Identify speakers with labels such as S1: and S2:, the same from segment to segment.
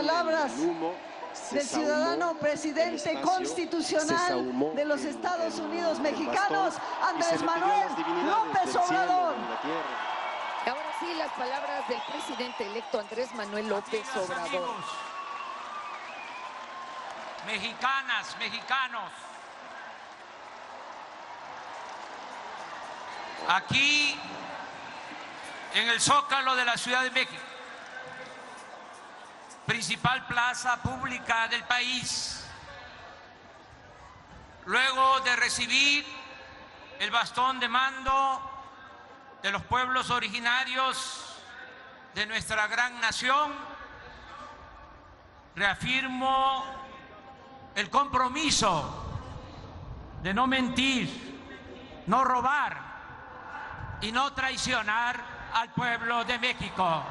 S1: palabras del ciudadano presidente constitucional de los Estados Unidos mexicanos, Andrés Manuel López Obrador.
S2: Ahora sí, las palabras del presidente electo Andrés Manuel López Obrador.
S3: Amigos, mexicanas, mexicanos, aquí en el Zócalo de la Ciudad de México, principal plaza pública del país, luego de recibir el bastón de mando de los pueblos originarios de nuestra gran nación, reafirmo el compromiso de no mentir, no robar y no traicionar al pueblo de México.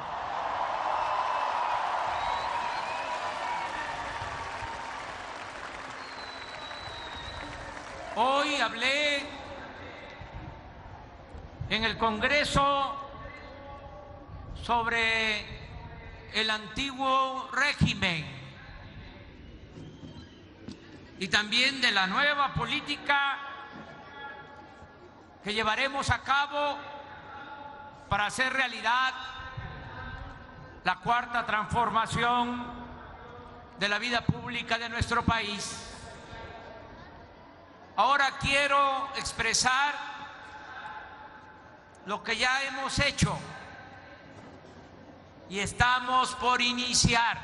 S3: Hoy hablé en el Congreso sobre el antiguo régimen y también de la nueva política que llevaremos a cabo para hacer realidad la cuarta transformación de la vida pública de nuestro país. Ahora quiero expresar lo que ya hemos hecho y estamos por iniciar,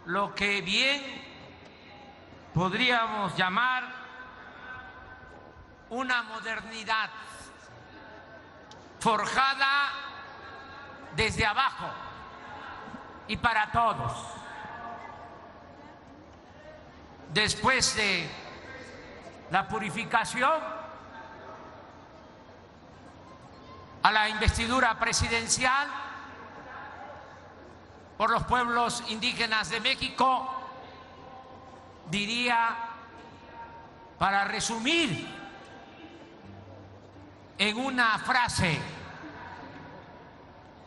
S3: lo que bien podríamos llamar una modernidad forjada desde abajo y para todos. Después de la purificación a la investidura presidencial por los pueblos indígenas de México, diría, para resumir en una frase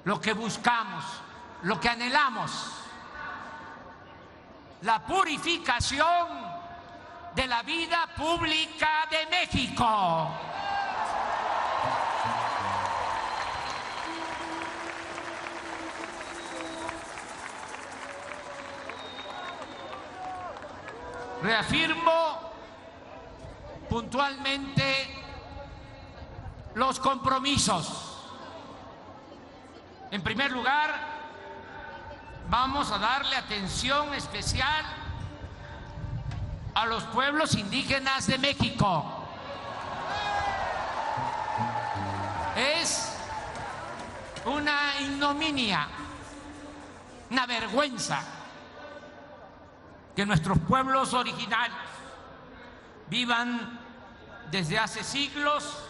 S3: lo que buscamos, lo que anhelamos: la purificación de la vida pública de México. Reafirmo puntualmente los compromisos. En primer lugar, vamos a darle atención especial a los pueblos indígenas de México. Es una ignominia, una vergüenza que nuestros pueblos originarios vivan desde hace siglos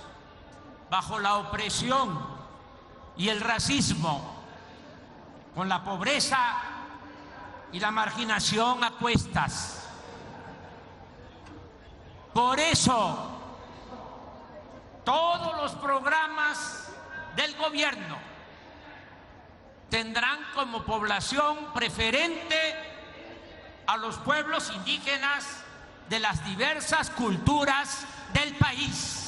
S3: bajo la opresión y el racismo, con la pobreza y la marginación a cuestas. Por eso, todos los programas del gobierno tendrán como población preferente a los pueblos indígenas de las diversas culturas del país.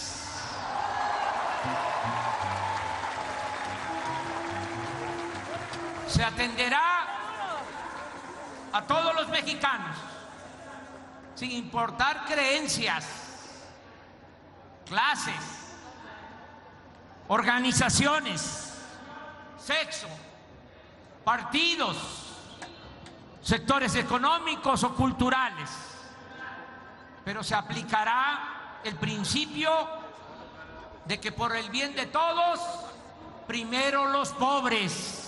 S3: Se atenderá a todos los mexicanos, sin importar creencias, clases, organizaciones, sexo, partidos, sectores económicos o culturales, pero se aplicará el principio de que por el bien de todos, primero los pobres.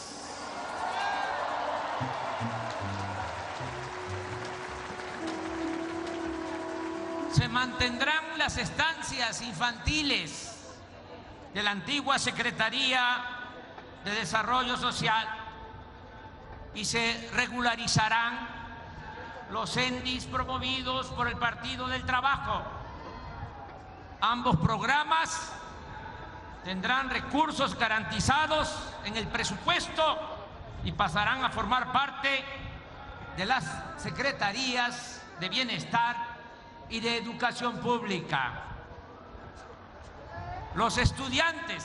S3: Se mantendrán las estancias infantiles de la antigua Secretaría de Desarrollo Social y se regularizarán los CENDIs promovidos por el Partido del Trabajo. Ambos programas tendrán recursos garantizados en el presupuesto y pasarán a formar parte de las secretarías de Bienestar y de Educación Pública. Los estudiantes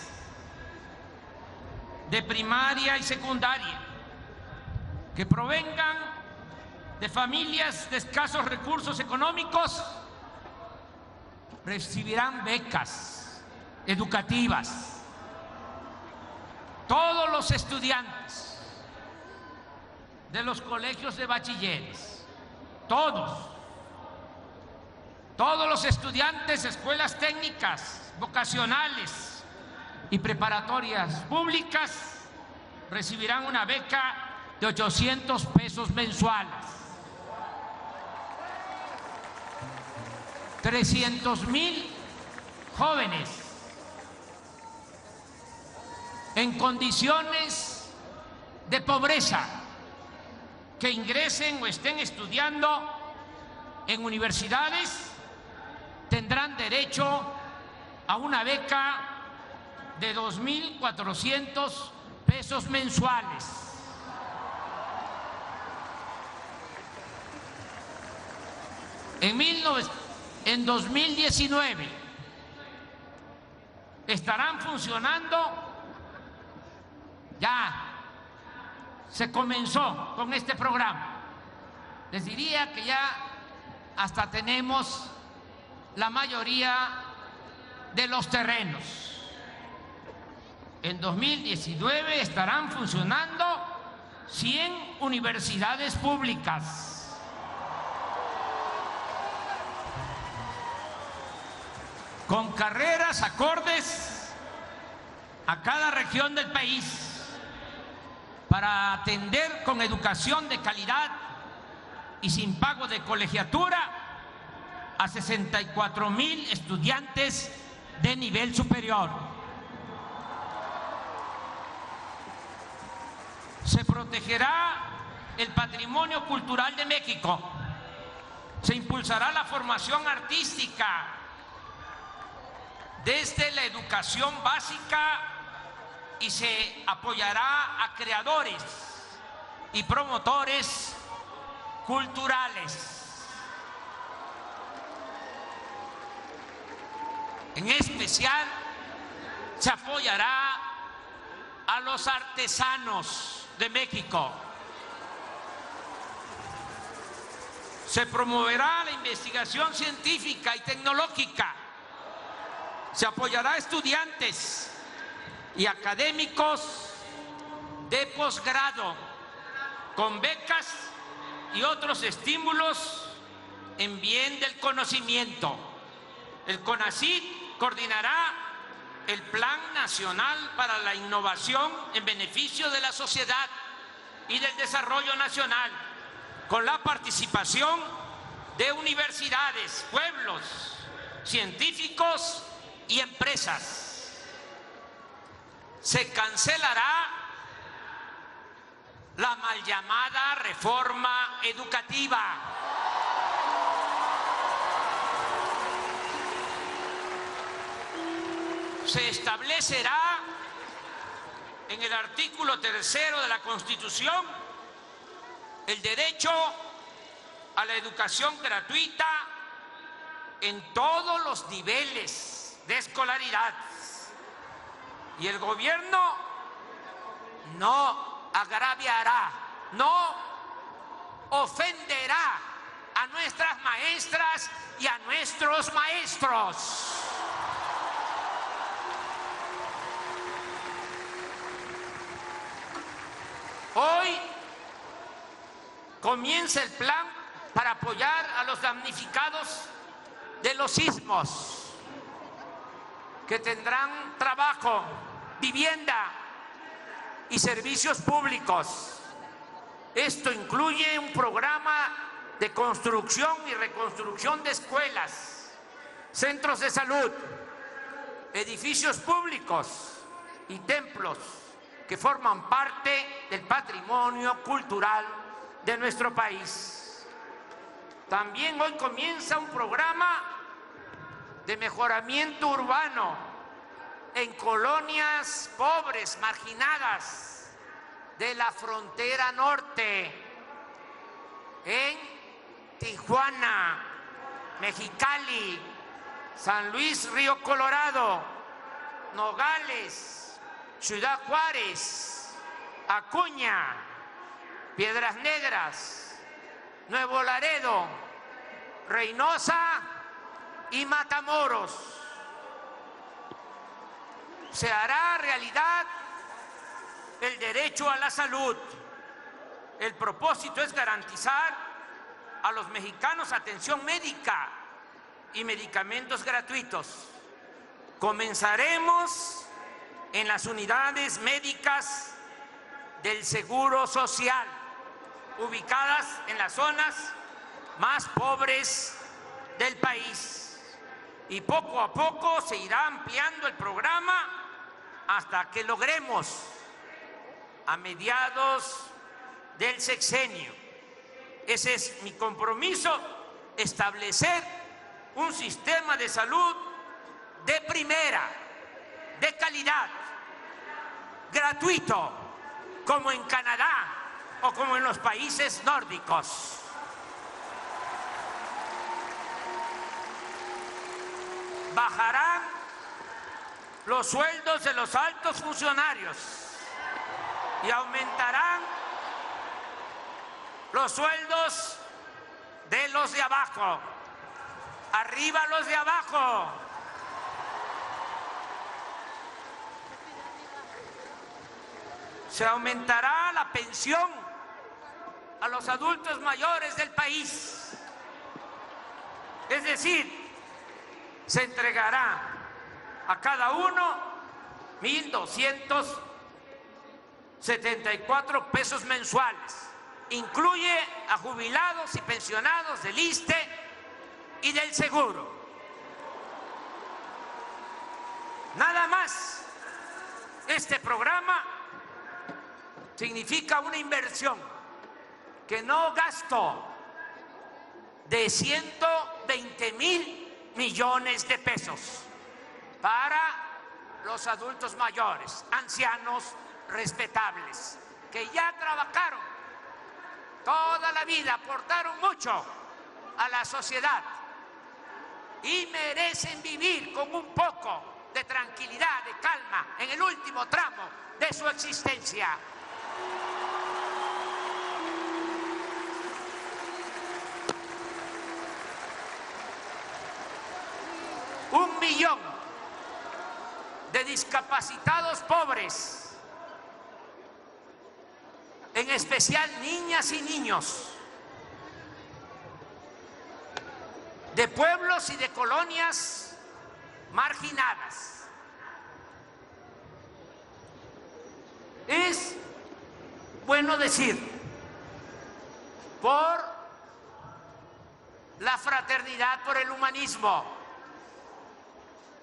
S3: de primaria y secundaria que provengan de familias de escasos recursos económicos recibirán becas educativas. Todos los estudiantes de los colegios de bachilleres, todos los estudiantes de escuelas técnicas, vocacionales y preparatorias públicas recibirán una beca de 800 pesos mensuales. 300,000 jóvenes en condiciones de pobreza que ingresen o estén estudiando en universidades tendrán derecho a una beca de 2,400 pesos mensuales. En 2019 estarán funcionando, ya se comenzó con este programa. Les diría que ya hasta tenemos la mayoría de los terrenos. En 2019 estarán funcionando 100 universidades públicas. Con carreras acordes a cada región del país para atender con educación de calidad y sin pago de colegiatura a 64,000 estudiantes de nivel superior. Se protegerá el patrimonio cultural de México. Se impulsará la formación artística desde la educación básica y se apoyará a creadores y promotores culturales. En especial, se apoyará a los artesanos de México. Se promoverá la investigación científica y tecnológica. Se apoyará a estudiantes y académicos de posgrado con becas y otros estímulos en bien del conocimiento. El CONACYT coordinará el Plan Nacional para la Innovación en beneficio de la sociedad y del desarrollo nacional, con la participación de universidades, pueblos, científicos y empresas. Se cancelará la mal llamada reforma educativa. Se establecerá en el artículo 3 de la Constitución el derecho a la educación gratuita en todos los niveles de escolaridad. Y el gobierno no agraviará, no ofenderá a nuestras maestras y a nuestros maestros. Hoy comienza el plan para apoyar a los damnificados de los sismos, que tendrán trabajo, vivienda y servicios públicos. Esto incluye un programa de construcción y reconstrucción de escuelas, centros de salud, edificios públicos y templos que forman parte del patrimonio cultural de nuestro país. También hoy comienza un programa de mejoramiento urbano en colonias pobres, marginadas, de la frontera norte, en Tijuana, Mexicali, San Luis Río Colorado, Nogales, Ciudad Juárez, Acuña, Piedras Negras, Nuevo Laredo, Reynosa y Matamoros. Se hará realidad el derecho a la salud. El propósito es garantizar a los mexicanos atención médica y medicamentos gratuitos. Comenzaremos en las unidades médicas del Seguro Social, ubicadas en las zonas más pobres del país. Y poco a poco se irá ampliando el programa hasta que logremos, a mediados del sexenio, ese es mi compromiso, establecer un sistema de salud de primera, de calidad, gratuito, como en Canadá o como en los países nórdicos. Bajarán los sueldos de los altos funcionarios y aumentarán los sueldos de los de abajo. Arriba los de abajo. Se aumentará la pensión a los adultos mayores del país. Es decir, se entregará a cada uno 1,274 pesos mensuales. Incluye a jubilados y pensionados del ISSSTE y del Seguro. Nada más, este programa significa una inversión que no gasto de 120,000 millones de pesos para los adultos mayores, ancianos respetables, que ya trabajaron toda la vida, aportaron mucho a la sociedad y merecen vivir con un poco de tranquilidad, de calma en el último tramo de su existencia. Un millón de discapacitados pobres, en especial niñas y niños, de pueblos y de colonias marginadas. Es bueno decir, por la fraternidad, por el humanismo,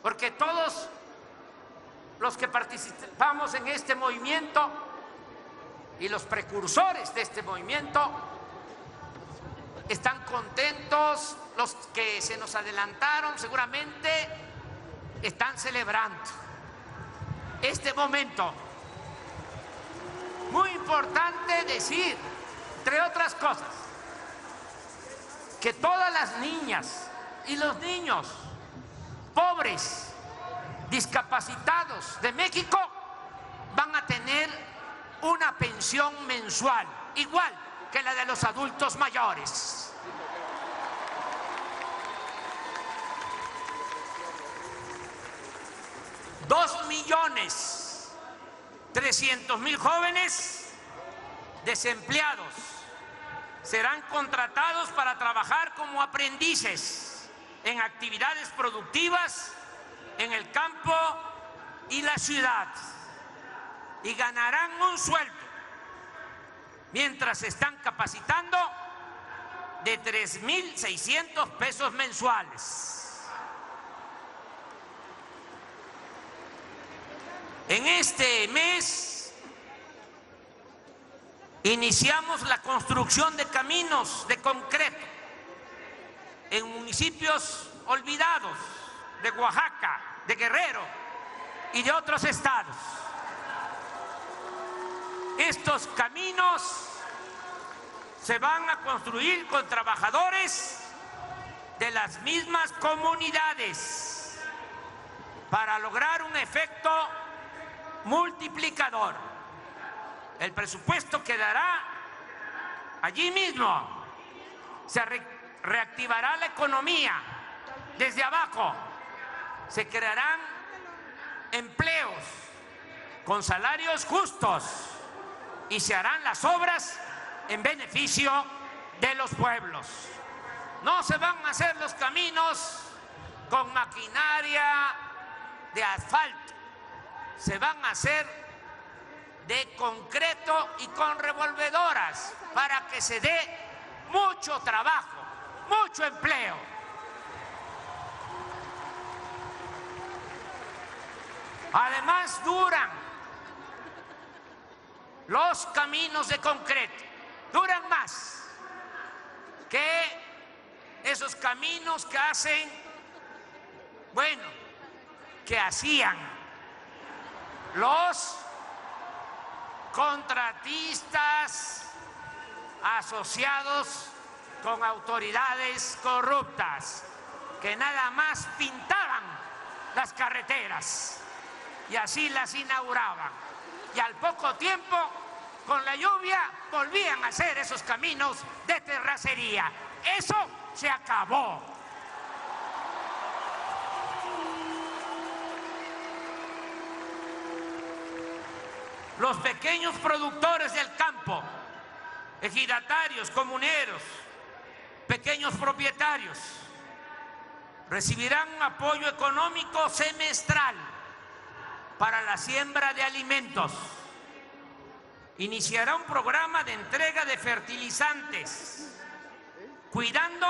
S3: porque todos los que participamos en este movimiento y los precursores de este movimiento están contentos, los que se nos adelantaron seguramente están celebrando este momento. Muy importante decir, entre otras cosas, que todas las niñas y los niños pobres, discapacitados de México van a tener una pensión mensual, igual que la de los adultos mayores. $2,300,000 jóvenes desempleados serán contratados para trabajar como aprendices en actividades productivas en el campo y la ciudad, y ganarán un sueldo mientras se están capacitando de 3,600 pesos mensuales. En este mes iniciamos la construcción de caminos de concreto en municipios olvidados de Oaxaca, de Guerrero y de otros estados. estos caminos se van a construir con trabajadores de las mismas comunidades para lograr un efecto multiplicador. El presupuesto quedará allí mismo. Se reactivará la economía desde abajo. Se crearán empleos con salarios justos y se harán las obras en beneficio de los pueblos. No se van a hacer los caminos con maquinaria de asfalto, se van a hacer de concreto y con revolvedoras para que se dé mucho trabajo, mucho empleo. Además, duran los caminos de concreto, duran más que esos caminos que hacen, bueno, que hacían los contratistas asociados con autoridades corruptas, que nada más pintaban las carreteras y así las inauguraban. Y al poco tiempo, con la lluvia, volvían a hacer esos caminos de terracería. Eso se acabó. Los pequeños productores del campo, ejidatarios, comuneros, pequeños propietarios, recibirán un apoyo económico semestral para la siembra de alimentos. Iniciará un programa de entrega de fertilizantes, cuidando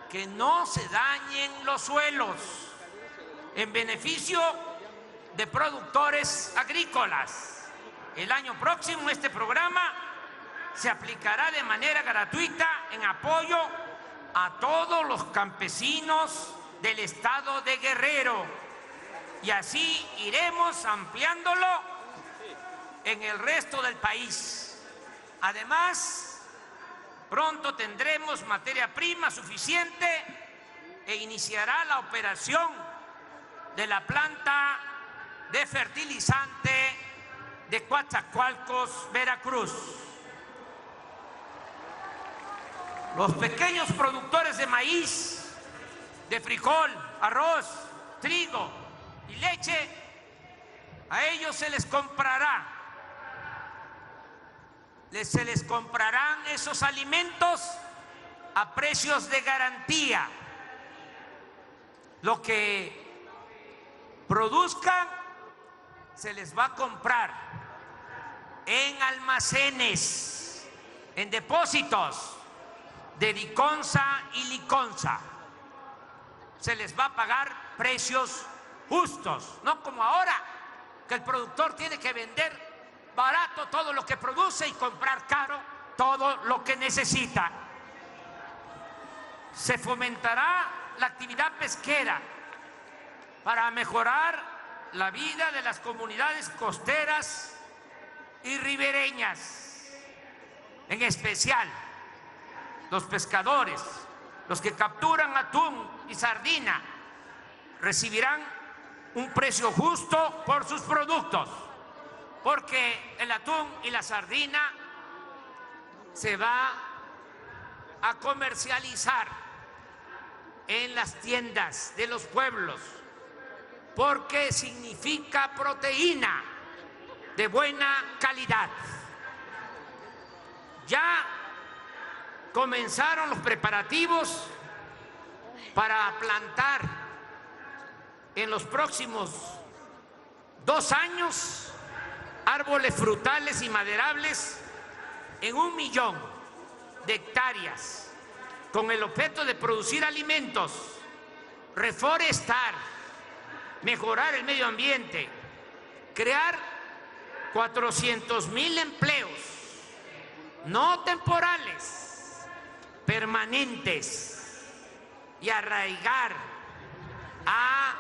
S3: que no se dañen los suelos, en beneficio de productores agrícolas. El año próximo este programa se aplicará de manera gratuita en apoyo a todos los campesinos del estado de Guerrero, y así iremos ampliándolo en el resto del país. Además, pronto tendremos materia prima suficiente e iniciará la operación de la planta de fertilizante de Coatzacoalcos, Veracruz. Los pequeños productores de maíz, de frijol, arroz, trigo y leche, a ellos se les comprarán esos alimentos a precios de garantía. Lo que produzcan se les va a comprar en almacenes, en depósitos de Diconsa y Liconsa. Se les va a pagar precios justos, no como ahora, que el productor tiene que vender barato todo lo que produce y comprar caro todo lo que necesita. Se fomentará la actividad pesquera para mejorar la vida de las comunidades costeras y ribereñas, en especial los pescadores, los que capturan atún y sardina, recibirán un precio justo por sus productos, porque el atún y la sardina se va a comercializar en las tiendas de los pueblos, porque significa proteína de buena calidad. Ya comenzaron los preparativos para plantar en los próximos 2 años árboles frutales y maderables en 1 millón de hectáreas, con el objeto de producir alimentos, reforestar, mejorar el medio ambiente, crear 400,000 empleos, no temporales, permanentes, y arraigar a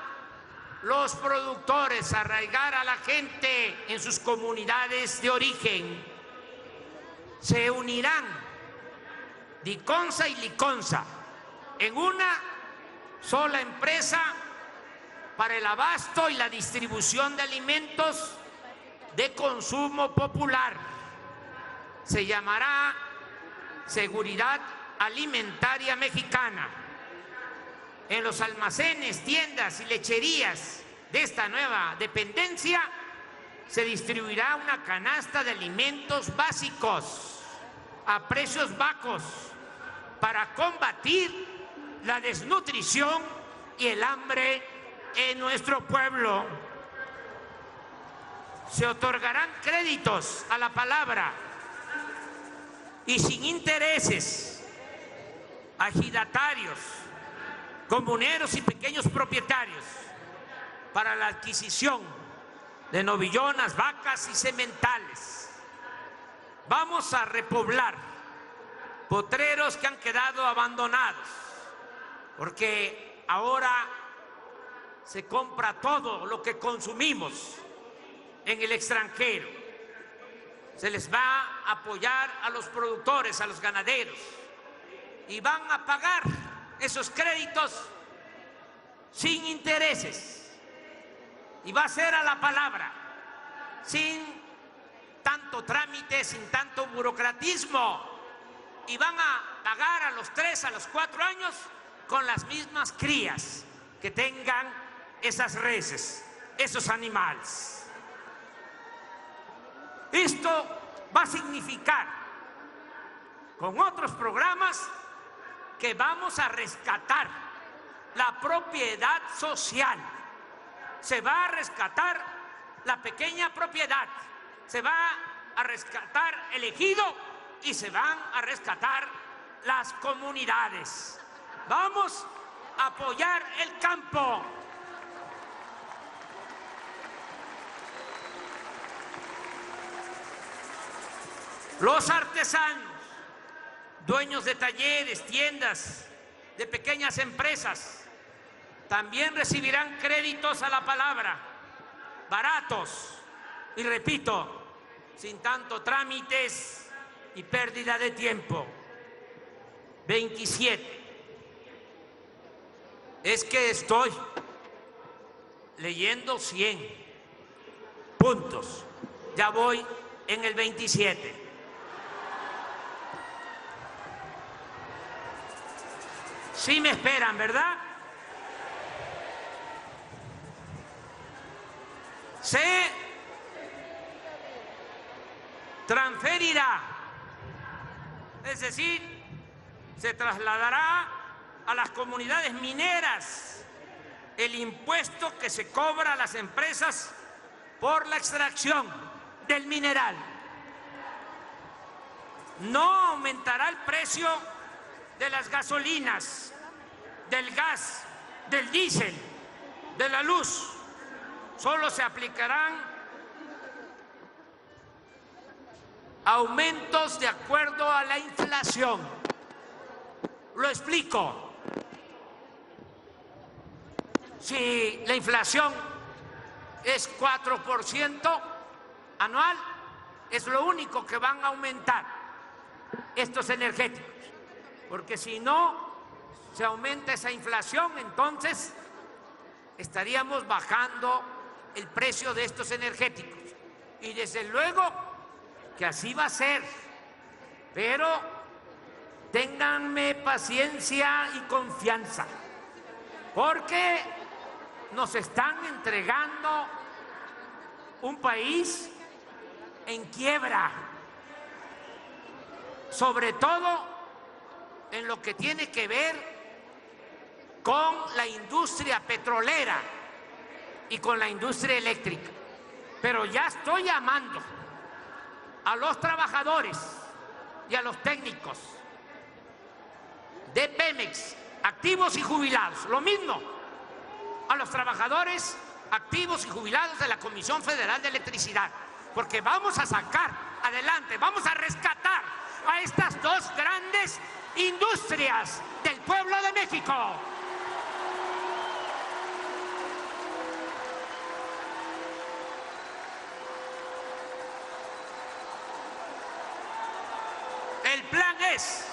S3: los productores, arraigar a la gente en sus comunidades de origen. Se unirán Diconsa y Liconsa en una sola empresa para el abasto y la distribución de alimentos de consumo popular. Se llamará Seguridad Alimentaria Mexicana. En los almacenes, tiendas y lecherías de esta nueva dependencia se distribuirá una canasta de alimentos básicos a precios bajos para combatir la desnutrición y el hambre en nuestro pueblo. Se otorgarán créditos a la palabra y sin intereses a ejidatarios, comuneros y pequeños propietarios para la adquisición de novillonas, vacas y sementales. Vamos a repoblar potreros que han quedado abandonados, porque ahora se compra todo lo que consumimos en el extranjero. Se les va a apoyar a los productores, a los ganaderos, y van a pagar esos créditos sin intereses, y va a ser a la palabra, sin tanto trámite, sin tanto burocratismo, y van a pagar a los 3, a los 4 años con las mismas crías que tengan esas reses, esos animales. Esto va a significar, con otros programas, que vamos a rescatar la propiedad social. Se va a rescatar la pequeña propiedad, se va a rescatar el ejido y se van a rescatar las comunidades. Vamos a apoyar el campo. Los artesanos, dueños de talleres, tiendas, de pequeñas empresas, también recibirán créditos a la palabra, baratos, y repito, sin tanto trámites y pérdida de tiempo. 27. Es que estoy leyendo 100 puntos, ya voy en el 27. Sí me esperan, ¿verdad? Se transferirá, es decir, se trasladará a las comunidades mineras el impuesto que se cobra a las empresas por la extracción del mineral. No aumentará el precio de las gasolinas, del gas, del diésel, de la luz. Solo se aplicarán aumentos de acuerdo a la inflación. Lo explico. Si la inflación es 4% anual, es lo único que van a aumentar estos energéticos. Porque si no se aumenta esa inflación, entonces estaríamos bajando el precio de estos energéticos. Y desde luego que así va a ser. Pero ténganme paciencia y confianza, porque nos están entregando un país en quiebra, sobre todo en lo que tiene que ver con la industria petrolera y con la industria eléctrica. Pero ya estoy llamando a los trabajadores y a los técnicos de Pemex, activos y jubilados, lo mismo a los trabajadores activos y jubilados de la Comisión Federal de Electricidad, porque vamos a sacar adelante, vamos a rescatar a estas dos grandes industrias del pueblo de México. El plan es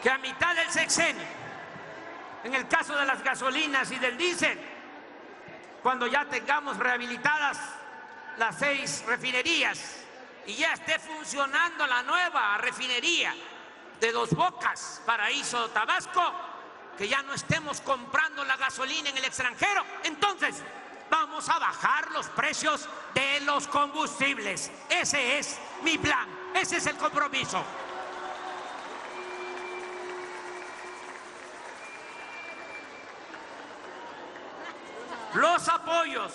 S3: que a mitad del sexenio, en el caso de las gasolinas y del diésel, cuando ya tengamos rehabilitadas las 6 refinerías y ya esté funcionando la nueva refinería de Dos Bocas, Paraíso, Tabasco, que ya no estemos comprando la gasolina en el extranjero, entonces vamos a bajar los precios de los combustibles. Ese es mi plan, ese es el compromiso. Los apoyos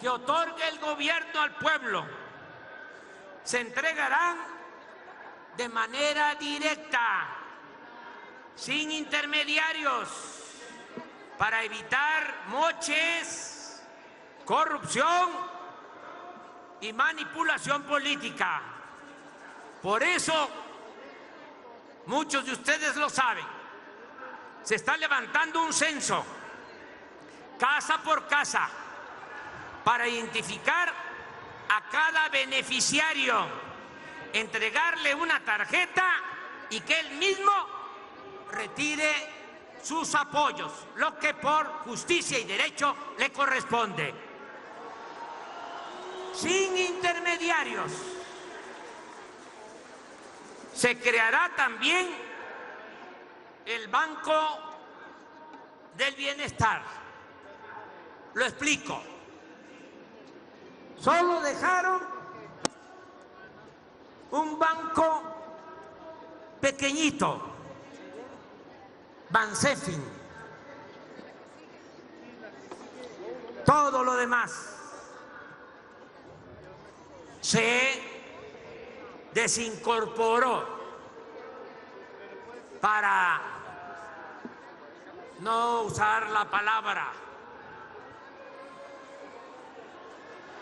S3: que otorgue el gobierno al pueblo se entregarán de manera directa, sin intermediarios, para evitar moches, corrupción y manipulación política. Por eso, muchos de ustedes lo saben, se está levantando un censo casa por casa para identificar a cada beneficiario, entregarle una tarjeta y que él mismo retire sus apoyos, lo que por justicia y derecho le corresponde. Sin intermediarios. Se creará también el Banco del Bienestar. Lo explico. Solo dejaron un banco pequeñito, Bansefin. Todo lo demás se desincorporó para no usar la palabra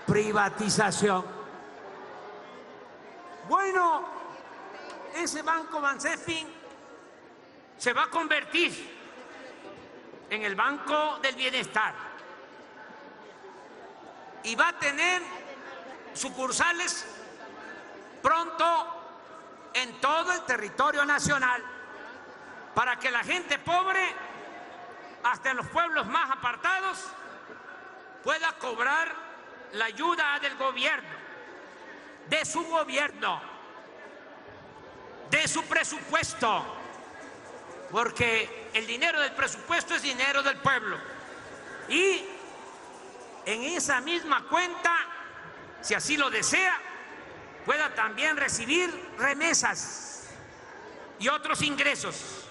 S3: privatización. Bueno, ese banco Bansefin se va a convertir en el Banco del Bienestar y va a tener sucursales pronto en todo el territorio nacional para que la gente pobre, hasta en los pueblos más apartados, pueda cobrar la ayuda del gobierno, de su gobierno, de su presupuesto, porque el dinero del presupuesto es dinero del pueblo. Y en esa misma cuenta, si así lo desea, pueda también recibir remesas y otros ingresos,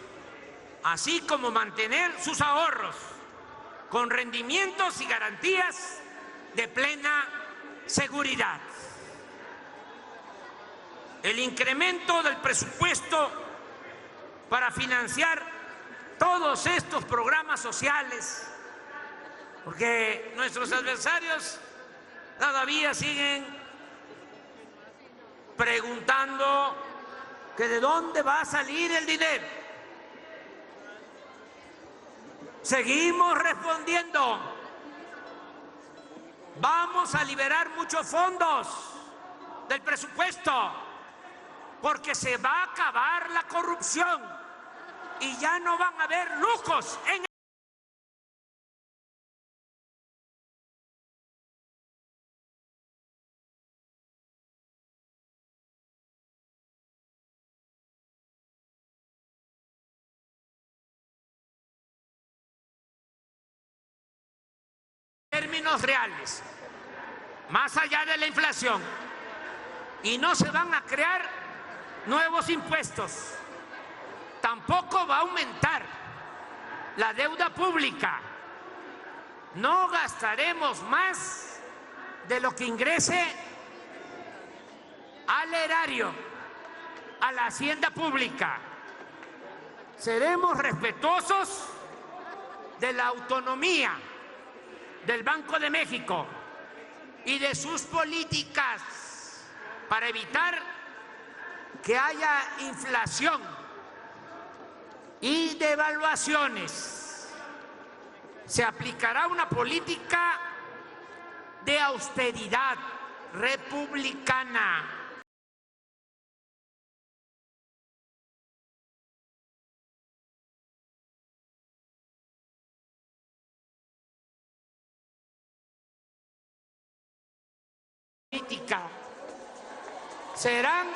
S3: así como mantener sus ahorros con rendimientos y garantías de plena seguridad. El incremento del presupuesto para financiar todos estos programas sociales, porque nuestros adversarios todavía siguen preguntando que de dónde va a salir el dinero. Seguimos respondiendo. Vamos a liberar muchos fondos del presupuesto porque se va a acabar la corrupción y ya no van a haber lujos en términos reales, más allá de la inflación, y no se van a crear nuevos impuestos. Tampoco va a aumentar la deuda pública. No gastaremos más de lo que ingrese al erario, a la hacienda pública. Seremos respetuosos de la autonomía del Banco de México y de sus políticas para evitar que haya inflación y devaluaciones. Se aplicará una política de austeridad republicana política. Serán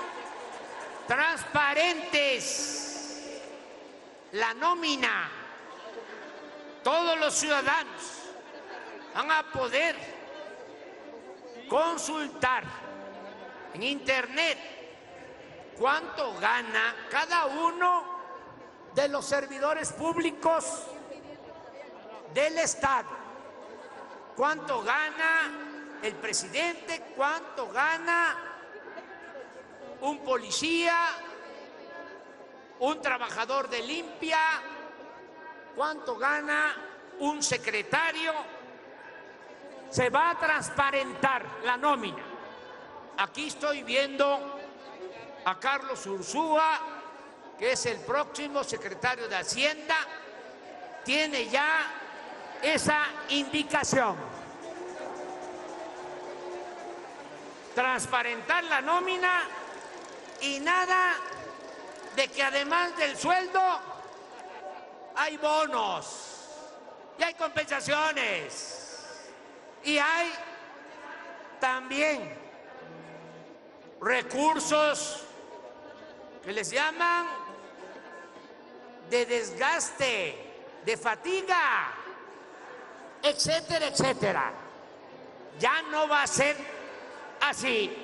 S3: transparentes la nómina. Todos los ciudadanos van a poder consultar en internet cuánto gana cada uno de los servidores públicos del Estado, cuánto gana el presidente, cuánto gana un policía, un trabajador de limpia, cuánto gana un secretario. Se va a transparentar la nómina. Aquí estoy viendo a Carlos Ursúa, que es el próximo secretario de Hacienda, tiene ya esa indicación. Transparentar la nómina y nada de que además del sueldo hay bonos y hay compensaciones y hay también recursos que les llaman de desgaste, de fatiga, etcétera, etcétera. Ya no va a ser así.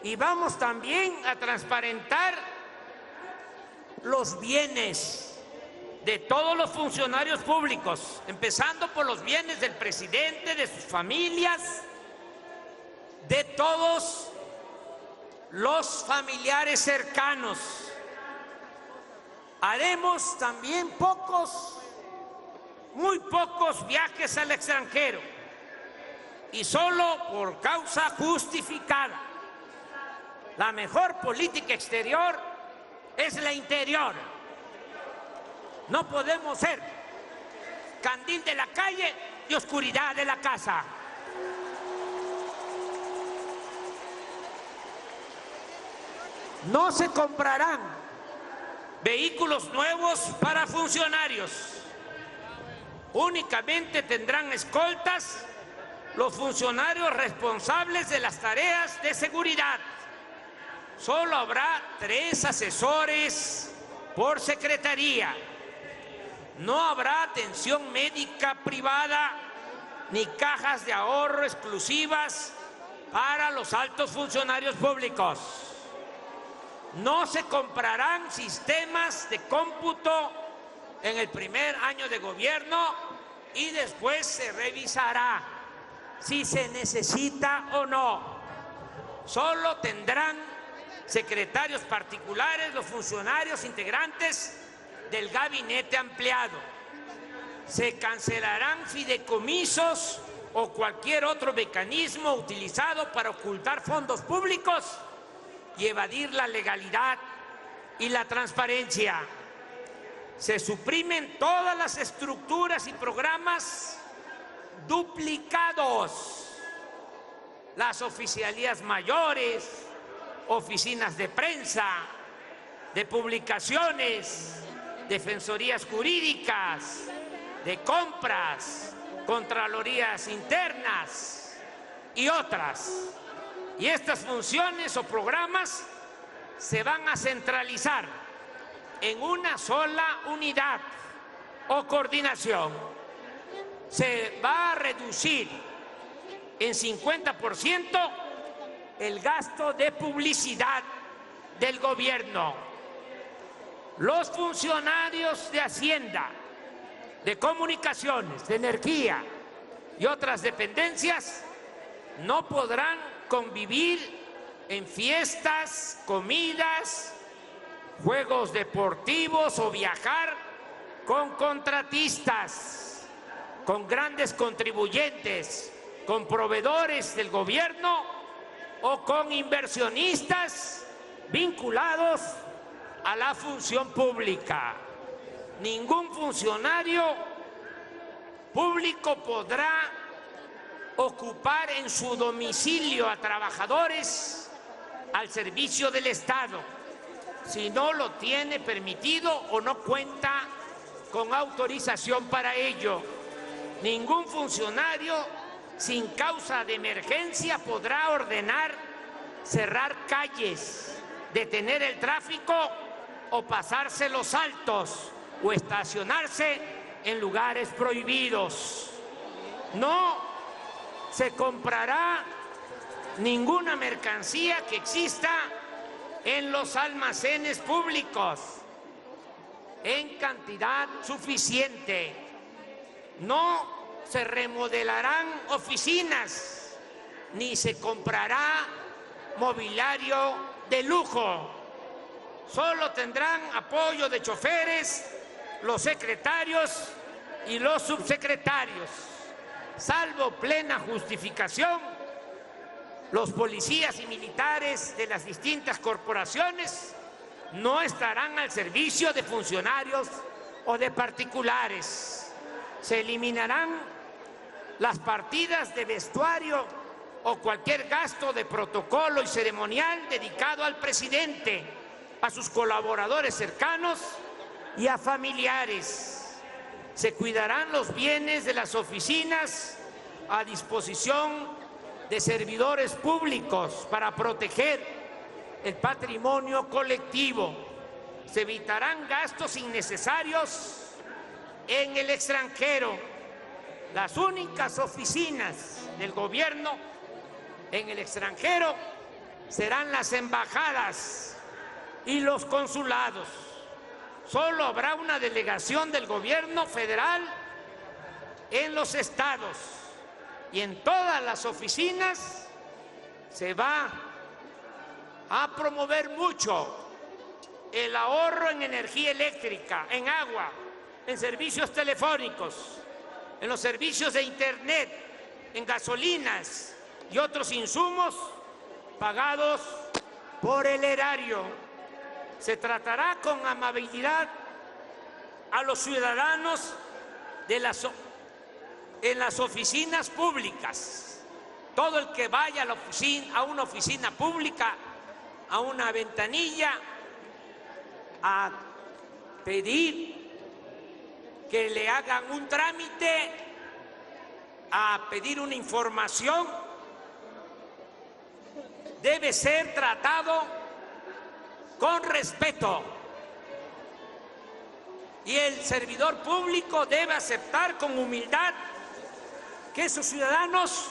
S3: Y vamos también a transparentar los bienes de todos los funcionarios públicos, empezando por los bienes del presidente, de sus familias, de todos los familiares cercanos. Haremos también muy pocos viajes al extranjero y solo por causa justificada. La mejor política exterior es la interior. No podemos ser candil de la calle y oscuridad de la casa. No se comprarán vehículos nuevos para funcionarios. Únicamente tendrán escoltas los funcionarios responsables de las tareas de seguridad. Solo habrá 3 asesores por secretaría. No habrá atención médica privada ni cajas de ahorro exclusivas para los altos funcionarios públicos. No se comprarán sistemas de cómputo en el primer año de gobierno y después se revisará si se necesita o no. Solo tendrán secretarios particulares los funcionarios integrantes del gabinete ampliado. Se cancelarán fideicomisos o cualquier otro mecanismo utilizado para ocultar fondos públicos y evadir la legalidad y la transparencia. Se suprimen todas las estructuras y programas duplicados, las oficialías mayores, oficinas de prensa, de publicaciones, defensorías jurídicas, de compras, contralorías internas y otras. Y estas funciones o programas se van a centralizar en una sola unidad o coordinación. Se va a reducir en 50% el gasto de publicidad del gobierno. Los funcionarios de Hacienda, de Comunicaciones, de Energía y otras dependencias no podrán convivir en fiestas, comidas, juegos deportivos o viajar con contratistas, con grandes contribuyentes, con proveedores del gobierno o con inversionistas vinculados a la función pública. Ningún funcionario público podrá ocupar en su domicilio a trabajadores al servicio del Estado si no lo tiene permitido o no cuenta con autorización para ello. Ningún funcionario sin causa de emergencia, podrá ordenar cerrar calles, detener el tráfico o pasarse los altos o estacionarse en lugares prohibidos. No se comprará ninguna mercancía que exista en los almacenes públicos en cantidad suficiente. No se remodelarán oficinas ni se comprará mobiliario de lujo. Solo tendrán apoyo de choferes los secretarios y los subsecretarios. Salvo plena justificación, los policías y militares de las distintas corporaciones no estarán al servicio de funcionarios o de particulares. Se eliminarán las partidas de vestuario o cualquier gasto de protocolo y ceremonial dedicado al presidente, a sus colaboradores cercanos y a familiares. Se cuidarán los bienes de las oficinas a disposición de servidores públicos para proteger el patrimonio colectivo. Se evitarán gastos innecesarios en el extranjero. Las únicas oficinas del gobierno en el extranjero serán las embajadas y los consulados. Solo habrá una delegación del gobierno federal en los estados y en todas las oficinas se va a promover mucho el ahorro en energía eléctrica, en agua, en servicios telefónicos, en los servicios de internet, en gasolinas y otros insumos pagados por el erario. Se tratará con amabilidad a los ciudadanos en las oficinas públicas. Todo el que vaya a una oficina pública, a una ventanilla, a pedir que le hagan un trámite, a pedir una información, debe ser tratado con respeto. Y el servidor público debe aceptar con humildad que sus ciudadanos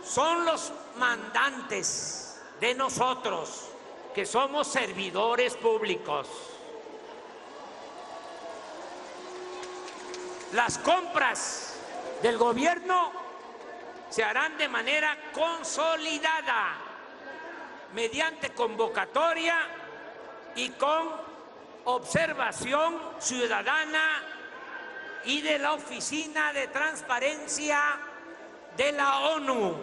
S3: son los mandantes de nosotros, que somos servidores públicos. Las compras del gobierno se harán de manera consolidada, mediante convocatoria y con observación ciudadana y de la Oficina de Transparencia de la ONU.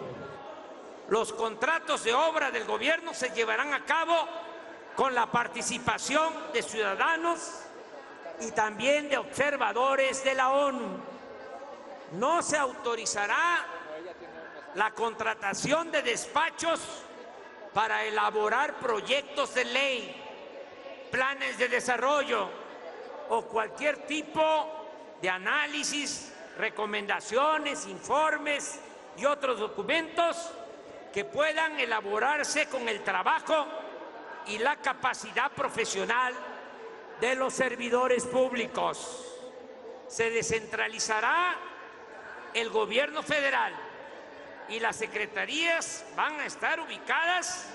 S3: Los contratos de obra del gobierno se llevarán a cabo con la participación de ciudadanos y también de observadores de la ONU. No se autorizará la contratación de despachos para elaborar proyectos de ley, planes de desarrollo o cualquier tipo de análisis, recomendaciones, informes y otros documentos que puedan elaborarse con el trabajo y la capacidad profesional de los servidores públicos. Se descentralizará el gobierno federal y las secretarías van a estar ubicadas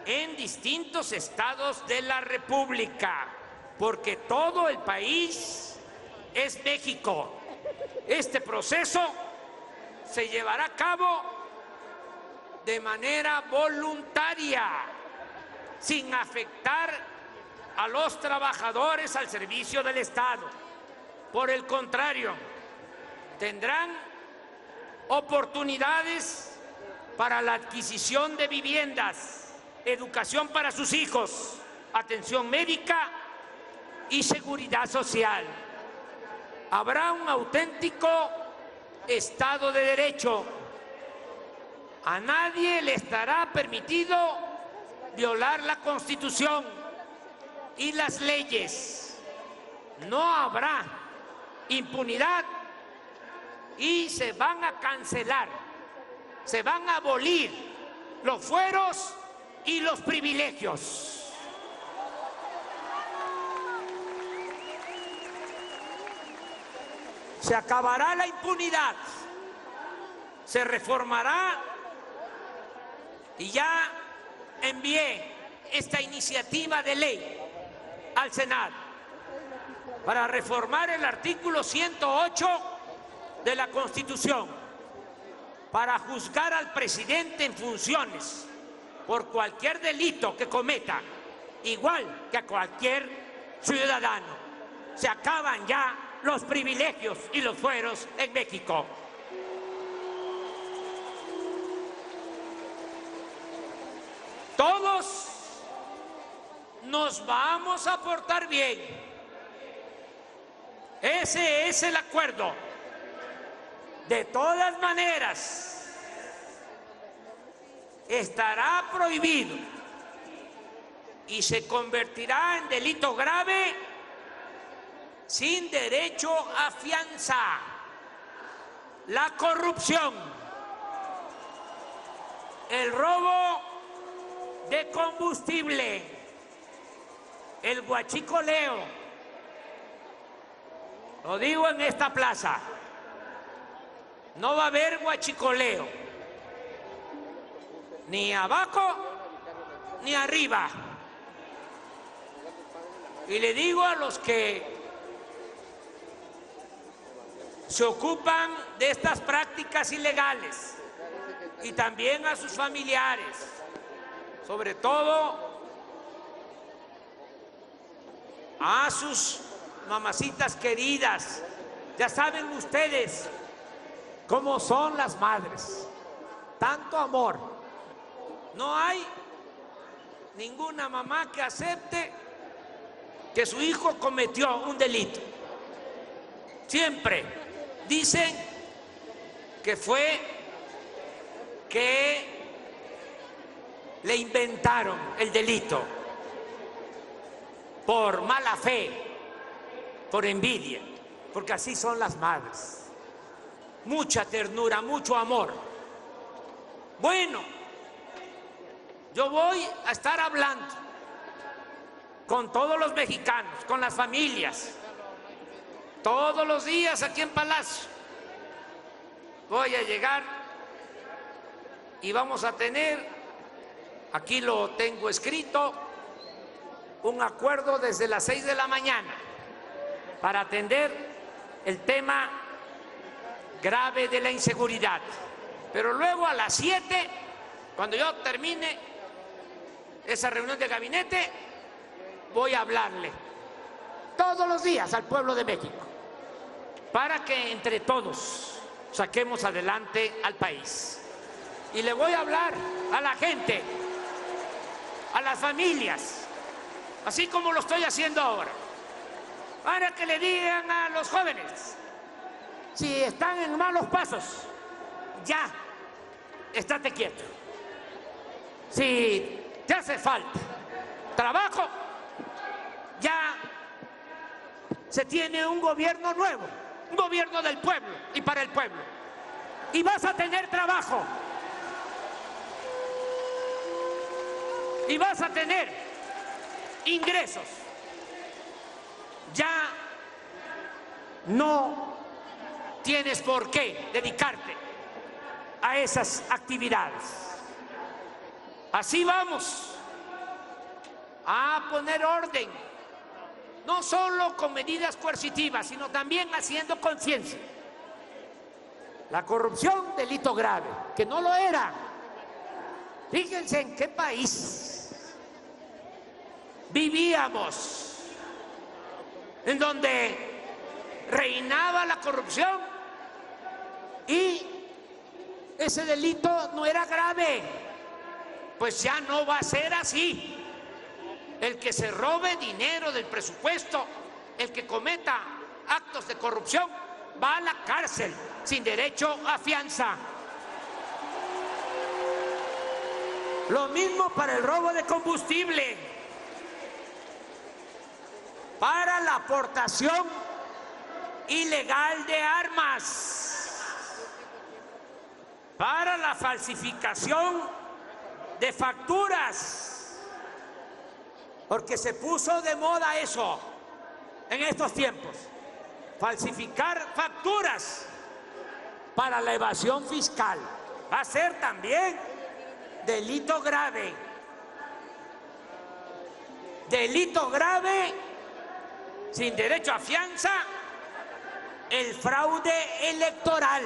S3: en distintos estados de la República, porque todo el país es México. Este proceso se llevará a cabo de manera voluntaria, sin afectar a los trabajadores al servicio del Estado. Por el contrario, tendrán oportunidades para la adquisición de viviendas, educación para sus hijos, atención médica y seguridad social. Habrá un auténtico Estado de Derecho. A nadie le estará permitido violar la Constitución y las leyes. No habrá impunidad y se van a cancelar se van a abolir los fueros y los privilegios. Se acabará la impunidad, se reformará y ya envié esta iniciativa de ley al Senado para reformar el artículo 108 de la Constitución, para juzgar al presidente en funciones por cualquier delito que cometa, igual que a cualquier ciudadano. Se acaban ya los privilegios y los fueros en México. Todos nos vamos a portar bien. Ese es el acuerdo. De todas maneras, estará prohibido y se convertirá en delito grave sin derecho a fianza la corrupción, el robo de combustible, el huachicoleo. Lo digo en esta plaza, no va a haber huachicoleo, ni abajo ni arriba. Y le digo a los que se ocupan de estas prácticas ilegales y también a sus familiares, sobre todo a sus mamacitas queridas. Ya saben ustedes cómo son las madres, tanto amor. No hay ninguna mamá que acepte que su hijo cometió un delito. Siempre dicen que fue que le inventaron el delito por mala fe, por envidia, porque así son las madres. Mucha ternura, mucho amor. Bueno, yo voy a estar hablando con todos los mexicanos, con las familias, todos los días aquí en Palacio. Voy a llegar y vamos a tener, aquí lo tengo escrito, un acuerdo desde las 6 de la mañana para atender el tema grave de la inseguridad. Pero luego a las 7, cuando yo termine esa reunión de gabinete, voy a hablarle todos los días al pueblo de México para que entre todos saquemos adelante al país. Y le voy a hablar a la gente, a las familias, así como lo estoy haciendo ahora, para que le digan a los jóvenes, si están en malos pasos, ya, estate quieto. Si te hace falta trabajo, ya se tiene un gobierno nuevo, un gobierno del pueblo y para el pueblo. Y vas a tener trabajo. Y vas a tener ingresos. Ya no tienes por qué dedicarte a esas actividades. Así vamos a poner orden, no solo con medidas coercitivas, sino también haciendo conciencia. La corrupción, delito grave, que no lo era. Fíjense en qué país vivíamos, en donde reinaba la corrupción y ese delito no era grave. Pues ya no va a ser así. El que se robe dinero del presupuesto, el que cometa actos de corrupción, va a la cárcel sin derecho a fianza. Lo mismo para el robo de combustible, para la aportación ilegal de armas.
S4: para la falsificación de facturas, porque se puso de moda eso en estos tiempos, falsificar facturas para la evasión fiscal. Va a ser también delito grave. Delito grave, sin derecho a fianza, el fraude electoral,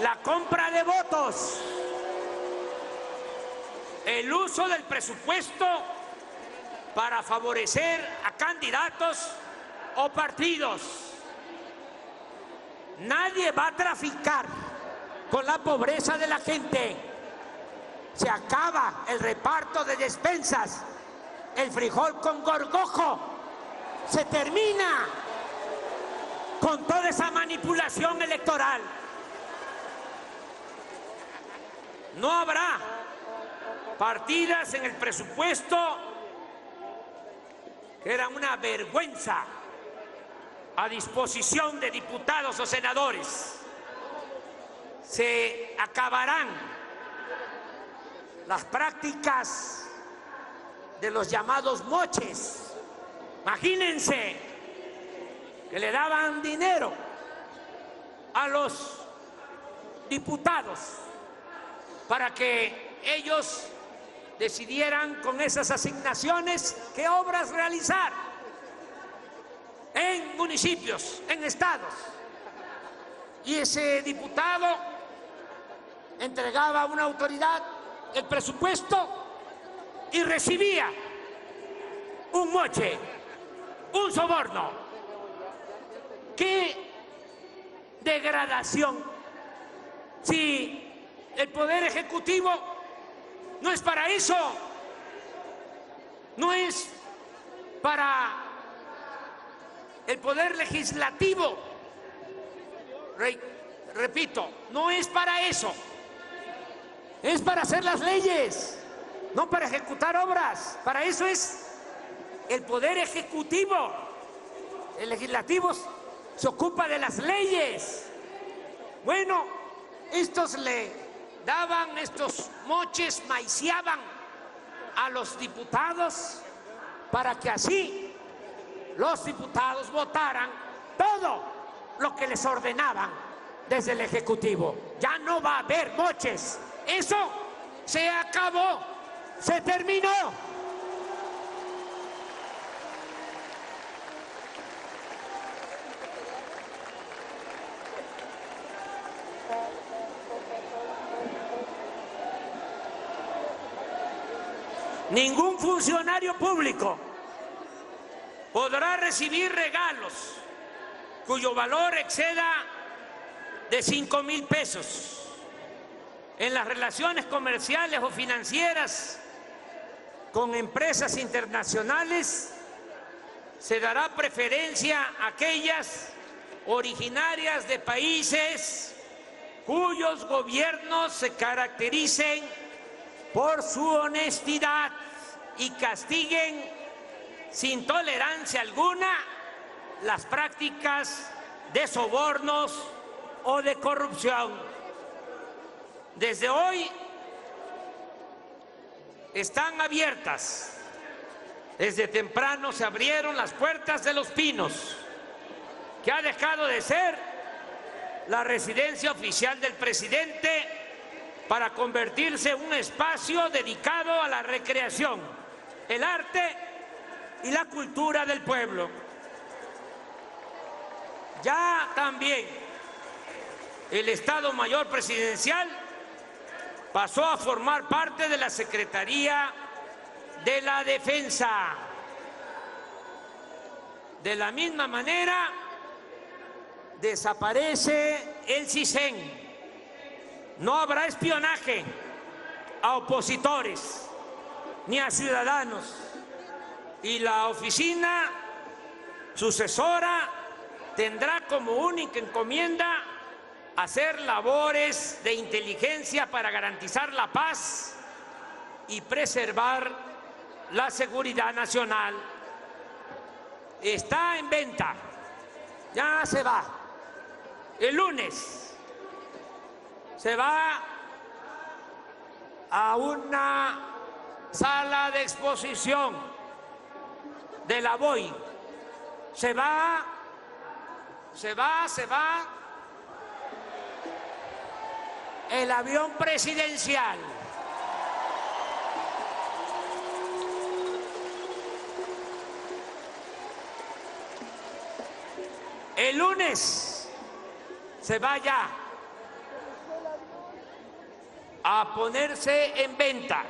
S4: la compra de votos, el uso del presupuesto para favorecer a candidatos o partidos. Nadie va a traficar con la pobreza de la gente. Se acaba el reparto de despensas, el frijol con gorgojo. Se termina con toda esa manipulación electoral. No habrá partidas en el presupuesto que eran una vergüenza a disposición de diputados o senadores. Se acabarán las prácticas de los llamados moches. Imagínense que le daban dinero a los diputados para que ellos decidieran con esas asignaciones qué obras realizar en municipios, en estados. Y ese diputado entregaba a una autoridad el presupuesto y recibía un moche, un soborno. ¡Qué degradación! Si el Poder Ejecutivo no es para eso, no es para el Poder Legislativo, repito, no es para eso, es para hacer las leyes, no para ejecutar obras. Para eso es el Poder Ejecutivo. El Legislativo se ocupa de las leyes. Bueno, estos le daban estos moches, maiciaban a los diputados para que así los diputados votaran todo lo que les ordenaban desde el Ejecutivo. Ya no va a haber moches. Eso se acabó, se terminó. Ningún funcionario público podrá recibir regalos cuyo valor exceda de 5,000 pesos. En las relaciones comerciales o financieras con empresas internacionales se dará preferencia a aquellas originarias de países cuyos gobiernos se caractericen por su honestidad y castiguen sin tolerancia alguna las prácticas de sobornos o de corrupción. Desde hoy están abiertas, desde temprano se abrieron las puertas de Los Pinos, que ha dejado de ser la residencia oficial del presidente para convertirse en un espacio dedicado a la recreación, el arte y la cultura del pueblo. Ya también el Estado Mayor Presidencial pasó a formar parte de la Secretaría de la Defensa. De la misma manera, desaparece el CISEN. No habrá espionaje a opositores ni a ciudadanos. Y la oficina sucesora tendrá como única encomienda hacer labores de inteligencia para garantizar la paz y preservar la seguridad nacional. Está en venta, ya se va. El lunes se va a una sala de exposición de la Boeing. Se va. El avión presidencial. El lunes se vaya a ponerse en venta.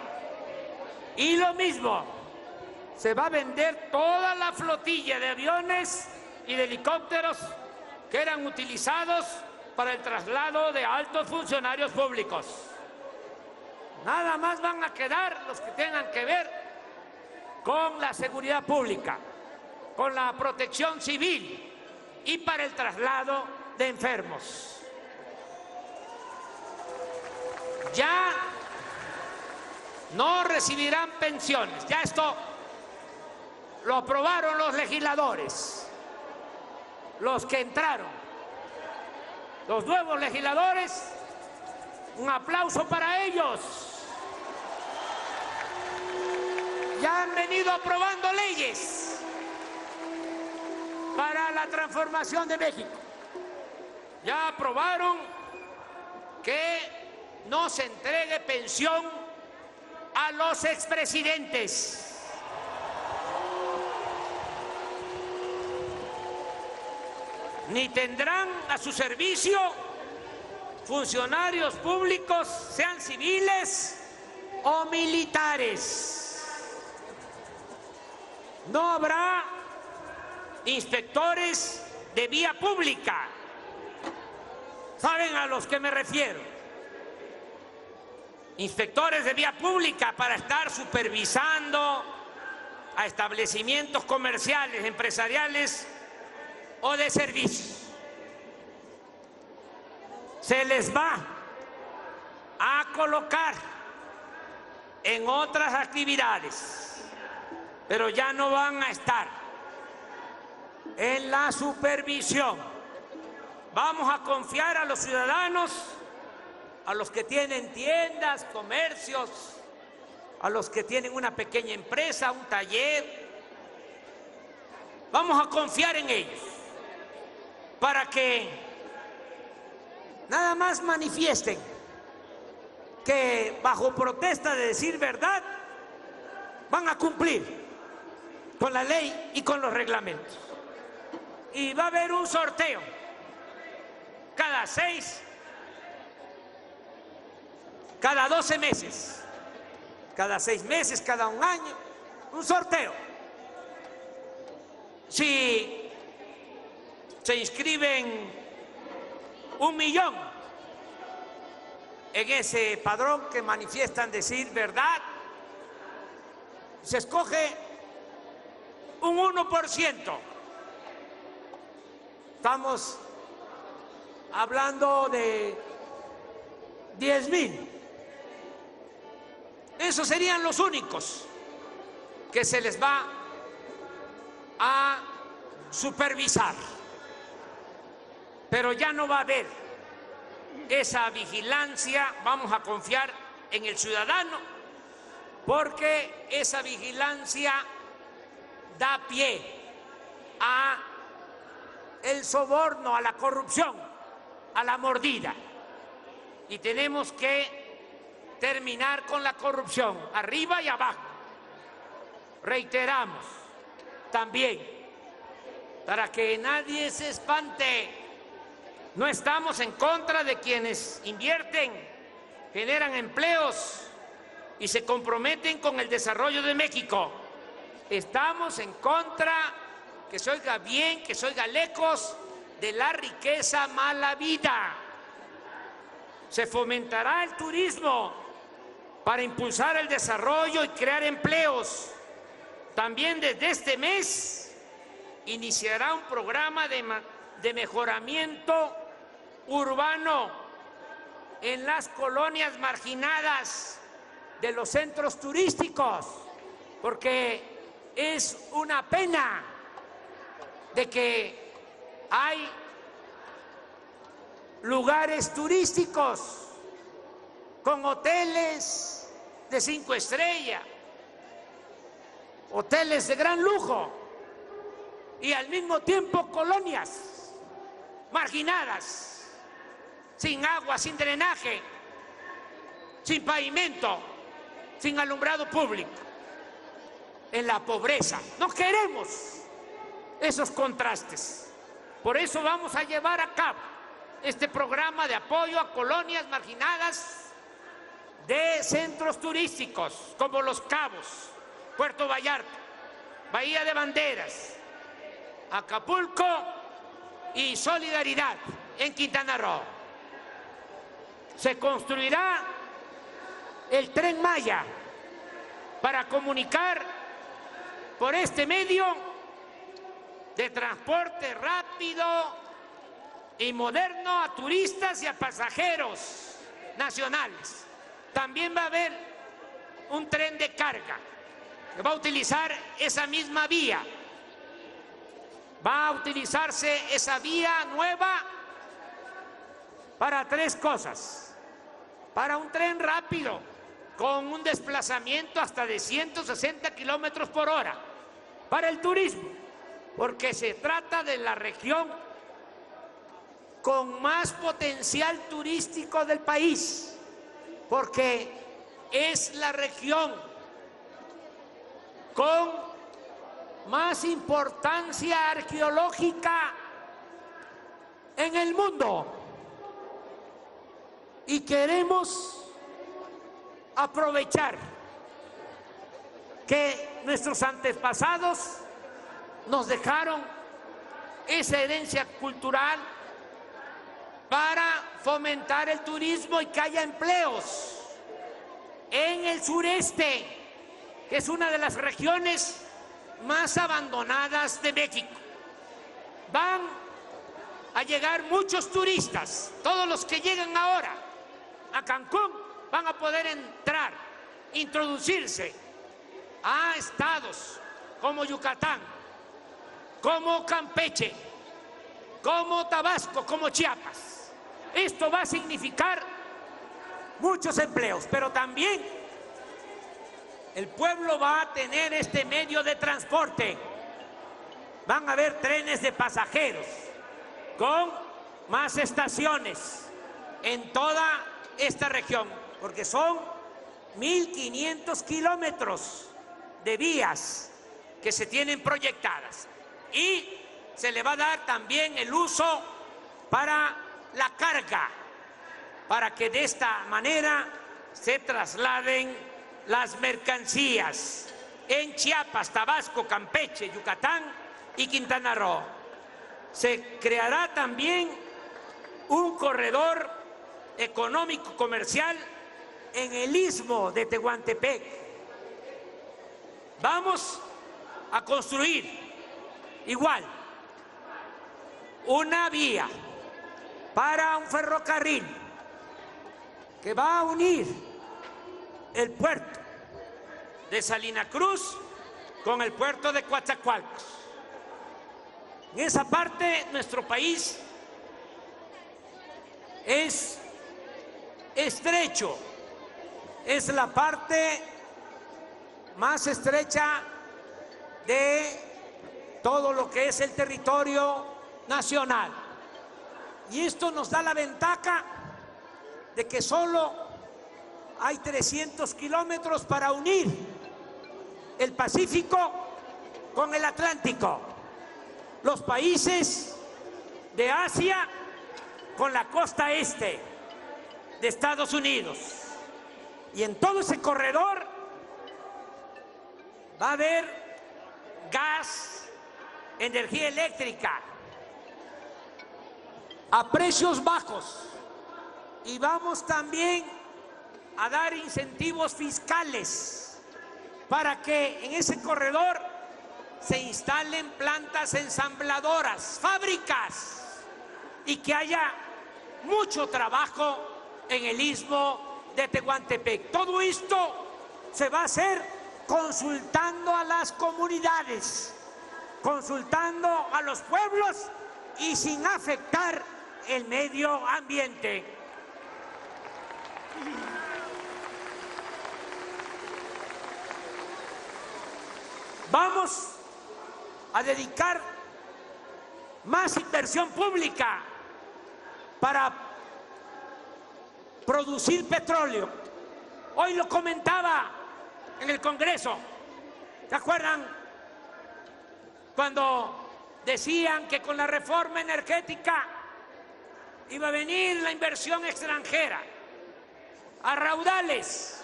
S4: Y lo mismo, se va a vender toda la flotilla de aviones y de helicópteros que eran utilizados para el traslado de altos funcionarios públicos. Nada más van a quedar los que tengan que ver con la seguridad pública, con la protección civil y para el traslado de enfermos. Ya no recibirán pensiones. Ya esto lo aprobaron los legisladores, los que entraron, los nuevos legisladores. Un aplauso para ellos. Ya han venido aprobando leyes para la transformación de México. Ya aprobaron que no se entregue pensión a los expresidentes. Ni tendrán a su servicio funcionarios públicos, sean civiles o militares. No habrá inspectores de vía pública. ¿Saben a los que me refiero? Inspectores de vía pública para estar supervisando a establecimientos comerciales, empresariales o de servicios. Se les va a colocar en otras actividades, pero ya no van a estar en la supervisión. Vamos a confiar a los ciudadanos, a los que tienen tiendas, comercios, a los que tienen una pequeña empresa, un taller. Vamos a confiar en ellos para que nada más manifiesten que bajo protesta de decir verdad van a cumplir con la ley y con los reglamentos. Y va a haber un sorteo cada 12 meses, cada 6 meses, cada un año, un sorteo. Si se inscriben 1 millón en ese padrón que manifiestan decir verdad, se escoge un 1%. Estamos hablando de 10,000. Esos serían los únicos que se les va a supervisar. Pero ya no va a haber esa vigilancia. Vamos a confiar en el ciudadano, porque esa vigilancia da pie a el soborno, a la corrupción, a la mordida. Y tenemos que terminar con la corrupción, arriba y abajo. Reiteramos también, para que nadie se espante, no estamos en contra de quienes invierten, generan empleos y se comprometen con el desarrollo de México. Estamos en contra, que se oiga bien, que se oiga lejos, de la riqueza mala vida. Se fomentará el turismo para impulsar el desarrollo y crear empleos. También desde este mes iniciará un programa de mejoramiento urbano en las colonias marginadas de los centros turísticos, porque es una pena de que hay lugares turísticos con hoteles de 5 estrellas, hoteles de gran lujo y al mismo tiempo colonias marginadas, sin agua, sin drenaje, sin pavimento, sin alumbrado público, en la pobreza. No queremos esos contrastes. Por eso vamos a llevar a cabo este programa de apoyo a colonias marginadas de centros turísticos como Los Cabos, Puerto Vallarta, Bahía de Banderas, Acapulco y Solidaridad en Quintana Roo. Se construirá el Tren Maya para comunicar por este medio de transporte rápido y moderno a turistas y a pasajeros nacionales. También va a haber un tren de carga que va a utilizar esa misma vía. Va a utilizarse esa vía nueva para 3 cosas. Para un tren rápido con un desplazamiento hasta de 160 kilómetros por hora. Para el turismo, porque se trata de la región con más potencial turístico del país, porque es la región con más importancia arqueológica en el mundo. Y queremos aprovechar que nuestros antepasados nos dejaron esa herencia cultural para fomentar el turismo y que haya empleos en el sureste, que es una de las regiones más abandonadas de México. Van a llegar muchos turistas, todos los que llegan ahora a Cancún van a poder entrar, introducirse a estados como Yucatán, como Campeche, como Tabasco, como Chiapas. Esto va a significar muchos empleos, pero también el pueblo va a tener este medio de transporte. Van a haber trenes de pasajeros con más estaciones en toda esta región, porque son 1.500 kilómetros de vías que se tienen proyectadas. Y se le va a dar también el uso para la carga, para que de esta manera se trasladen las mercancías en Chiapas, Tabasco, Campeche, Yucatán y Quintana Roo. Se creará también un corredor económico comercial en el istmo de Tehuantepec. Vamos a construir igual una vía para un ferrocarril que va a unir el puerto de Salina Cruz con el puerto de Coatzacoalcos. En esa parte nuestro país es estrecho, es la parte más estrecha de todo lo que es el territorio nacional. Y esto nos da la ventaja de que solo hay 300 kilómetros para unir el Pacífico con el Atlántico, los países de Asia con la costa este de Estados Unidos. Y en todo ese corredor va a haber gas, energía eléctrica a precios bajos, y vamos también a dar incentivos fiscales para que en ese corredor se instalen plantas ensambladoras, fábricas, y que haya mucho trabajo en el istmo de Tehuantepec. Todo esto se va a hacer consultando a las comunidades, consultando a los pueblos y sin afectar el medio ambiente. Vamos a dedicar más inversión pública para producir petróleo. Hoy lo comentaba en el Congreso. ¿Se acuerdan cuando decían que con la reforma energética iba a venir la inversión extranjera a raudales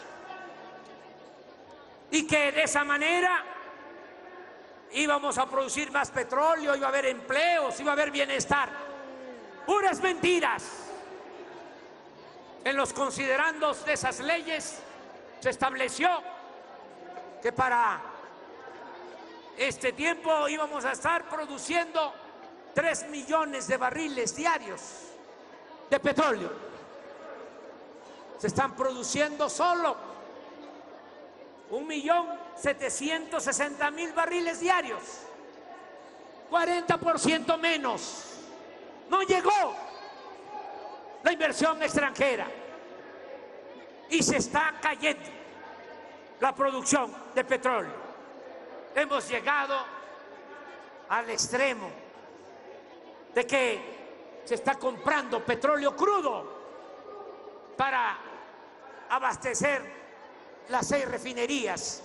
S4: y que de esa manera íbamos a producir más petróleo, iba a haber empleos, iba a haber bienestar? Puras mentiras. En los considerandos de esas leyes se estableció que para este tiempo íbamos a estar produciendo 3 millones de barriles diarios de petróleo. Se están produciendo solo 1.760.000 barriles diarios, 40% menos. No llegó la inversión extranjera y se está cayendo la producción de petróleo. Hemos llegado al extremo de que se está comprando petróleo crudo para abastecer las 6 refinerías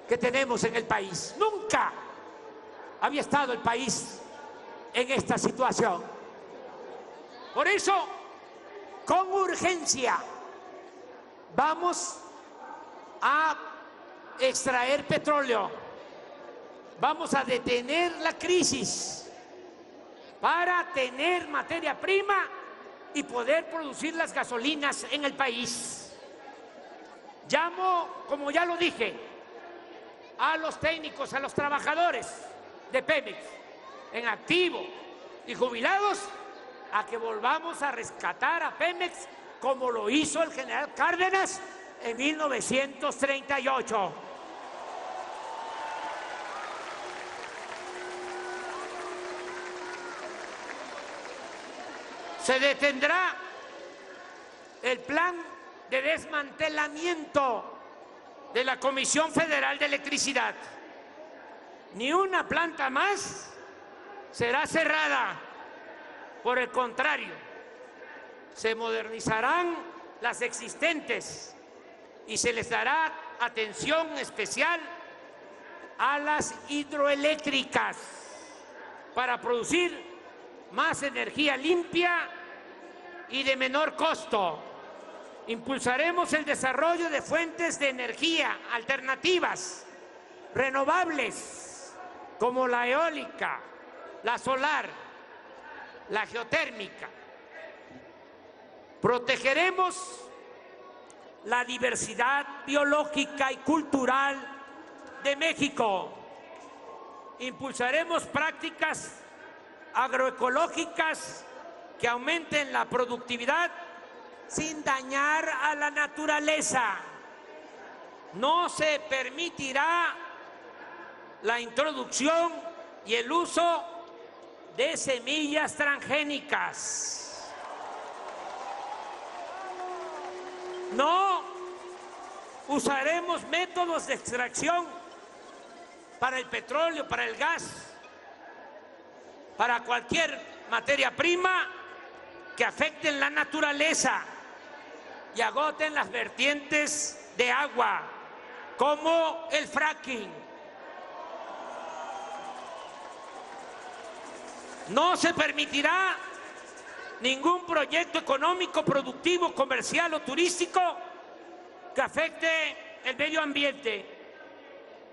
S4: que tenemos en el país. Nunca había estado el país en esta situación. Por eso, con urgencia, vamos a extraer petróleo. Vamos a detener la crisis para tener materia prima y poder producir las gasolinas en el país. Llamo, como ya lo dije, a los técnicos, a los trabajadores de Pemex, en activo y jubilados, a que volvamos a rescatar a Pemex como lo hizo el general Cárdenas en 1938. Se detendrá el plan de desmantelamiento de la Comisión Federal de Electricidad. Ni una planta más será cerrada. Por el contrario, se modernizarán las existentes y se les dará atención especial a las hidroeléctricas para producir más energía limpia y de menor costo. Impulsaremos el desarrollo de fuentes de energía alternativas, renovables, como la eólica, la solar, la geotérmica. Protegeremos la diversidad biológica y cultural de México. Impulsaremos prácticas agroecológicas que aumenten la productividad sin dañar a la naturaleza. No se permitirá la introducción y el uso de semillas transgénicas. No usaremos métodos de extracción para el petróleo, para el gas, para cualquier materia prima que afecten la naturaleza y agoten las vertientes de agua, como el fracking. No se permitirá ningún proyecto económico, productivo, comercial o turístico que afecte el medio ambiente.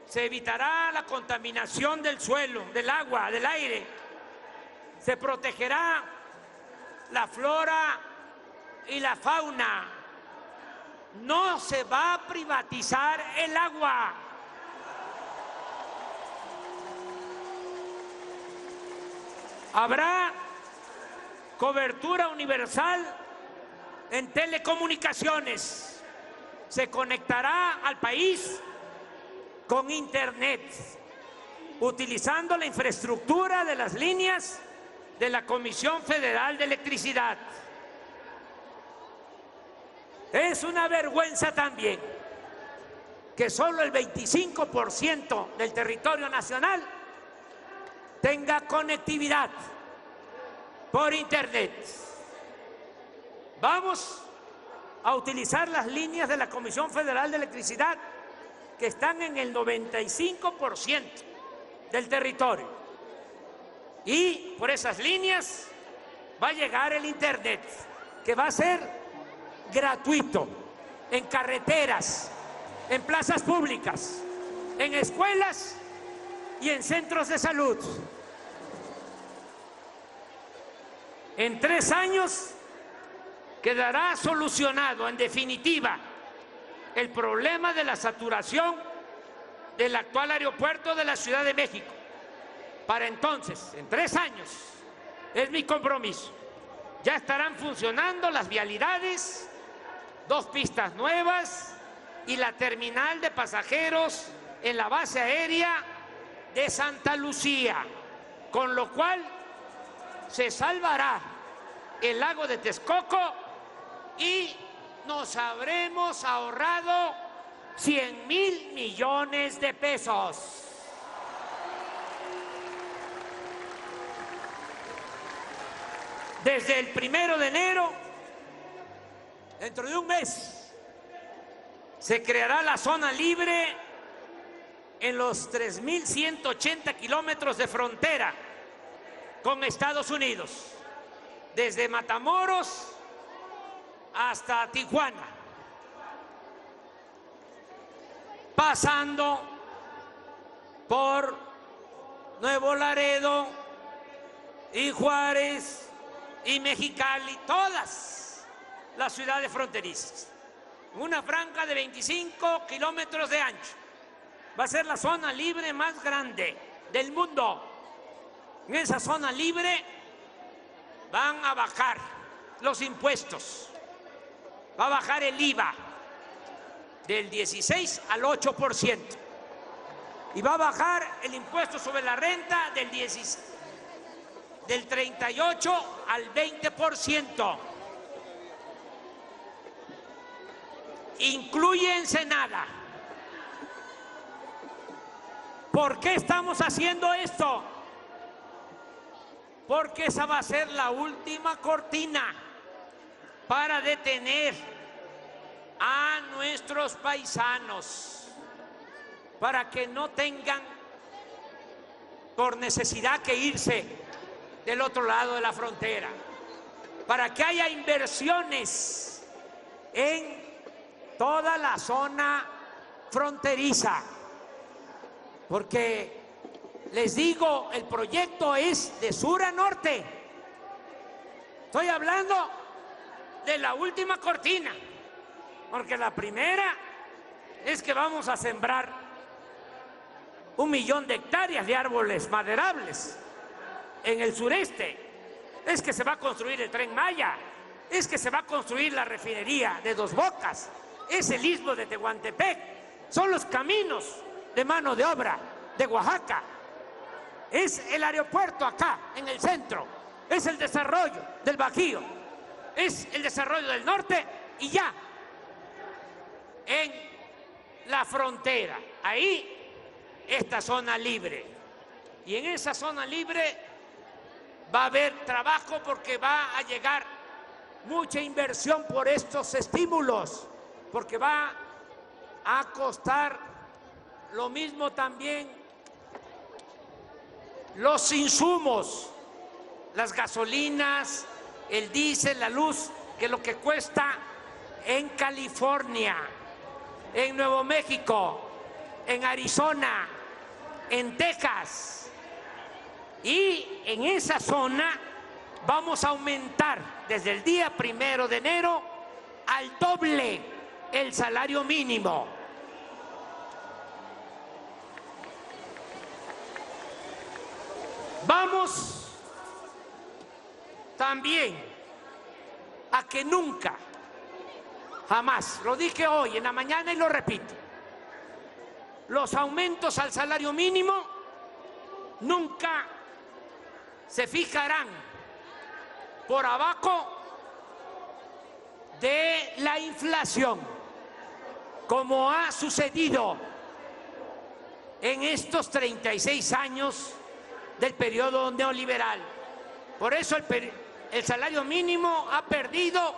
S4: Se evitará la contaminación del suelo, del agua, del aire. Se protegerá la flora y la fauna. No se va a privatizar el agua. Habrá cobertura universal en telecomunicaciones. Se conectará al país con Internet, utilizando la infraestructura de las líneas de la Comisión Federal de Electricidad. Es una vergüenza también que solo el 25% del territorio nacional tenga conectividad por Internet. Vamos a utilizar las líneas de la Comisión Federal de Electricidad que están en el 95% del territorio. Y por esas líneas va a llegar el Internet, que va a ser gratuito en carreteras, en plazas públicas, en escuelas y en centros de salud. En 3 años quedará solucionado en definitiva el problema de la saturación del actual aeropuerto de la Ciudad de México. Para entonces, en 3 años, es mi compromiso, ya estarán funcionando las vialidades, 2 pistas nuevas y la terminal de pasajeros en la base aérea de Santa Lucía, con lo cual se salvará el lago de Texcoco y nos habremos ahorrado 100,000 millones de pesos. Desde el 1 de enero, dentro de un mes, se creará la zona libre en los 3.180 kilómetros de frontera con Estados Unidos, desde Matamoros hasta Tijuana, pasando por Nuevo Laredo y Juárez y Mexicali, todas las ciudades fronterizas. Una franja de 25 kilómetros de ancho. Va a ser la zona libre más grande del mundo. En esa zona libre van a bajar los impuestos, va a bajar el IVA del 16 al 8% y va a bajar el impuesto sobre la renta del 38 al 20%. Incluye Ensenada. ¿Por qué estamos haciendo esto? Porque esa va a ser la última cortina para detener a nuestros paisanos, para que no tengan por necesidad que irse del otro lado de la frontera, para que haya inversiones en toda la zona fronteriza, porque les digo, el proyecto es de sur a norte. Estoy hablando de la última cortina, porque la primera es que vamos a sembrar 1 millón de hectáreas de árboles maderables en el sureste. Es que se va a construir el Tren Maya, es que se va a construir la refinería de Dos Bocas, es el istmo de Tehuantepec, son los caminos de mano de obra de Oaxaca, es el aeropuerto acá en el centro, es el desarrollo del Bajío, es el desarrollo del norte y ya en la frontera, ahí esta zona libre. Y en esa zona libre va a haber trabajo porque va a llegar mucha inversión por estos estímulos, porque va a costar lo mismo también los insumos, las gasolinas, el diésel, la luz, que lo que cuesta en California, en Nuevo México, en Arizona, en Texas. Y en esa zona vamos a aumentar desde el día 1 de enero al doble el salario mínimo. Vamos también a que nunca, jamás, lo dije hoy en la mañana y lo repito, los aumentos al salario mínimo nunca se fijarán por abajo de la inflación. como ha sucedido en estos 36 años del periodo neoliberal. Por eso el salario mínimo ha perdido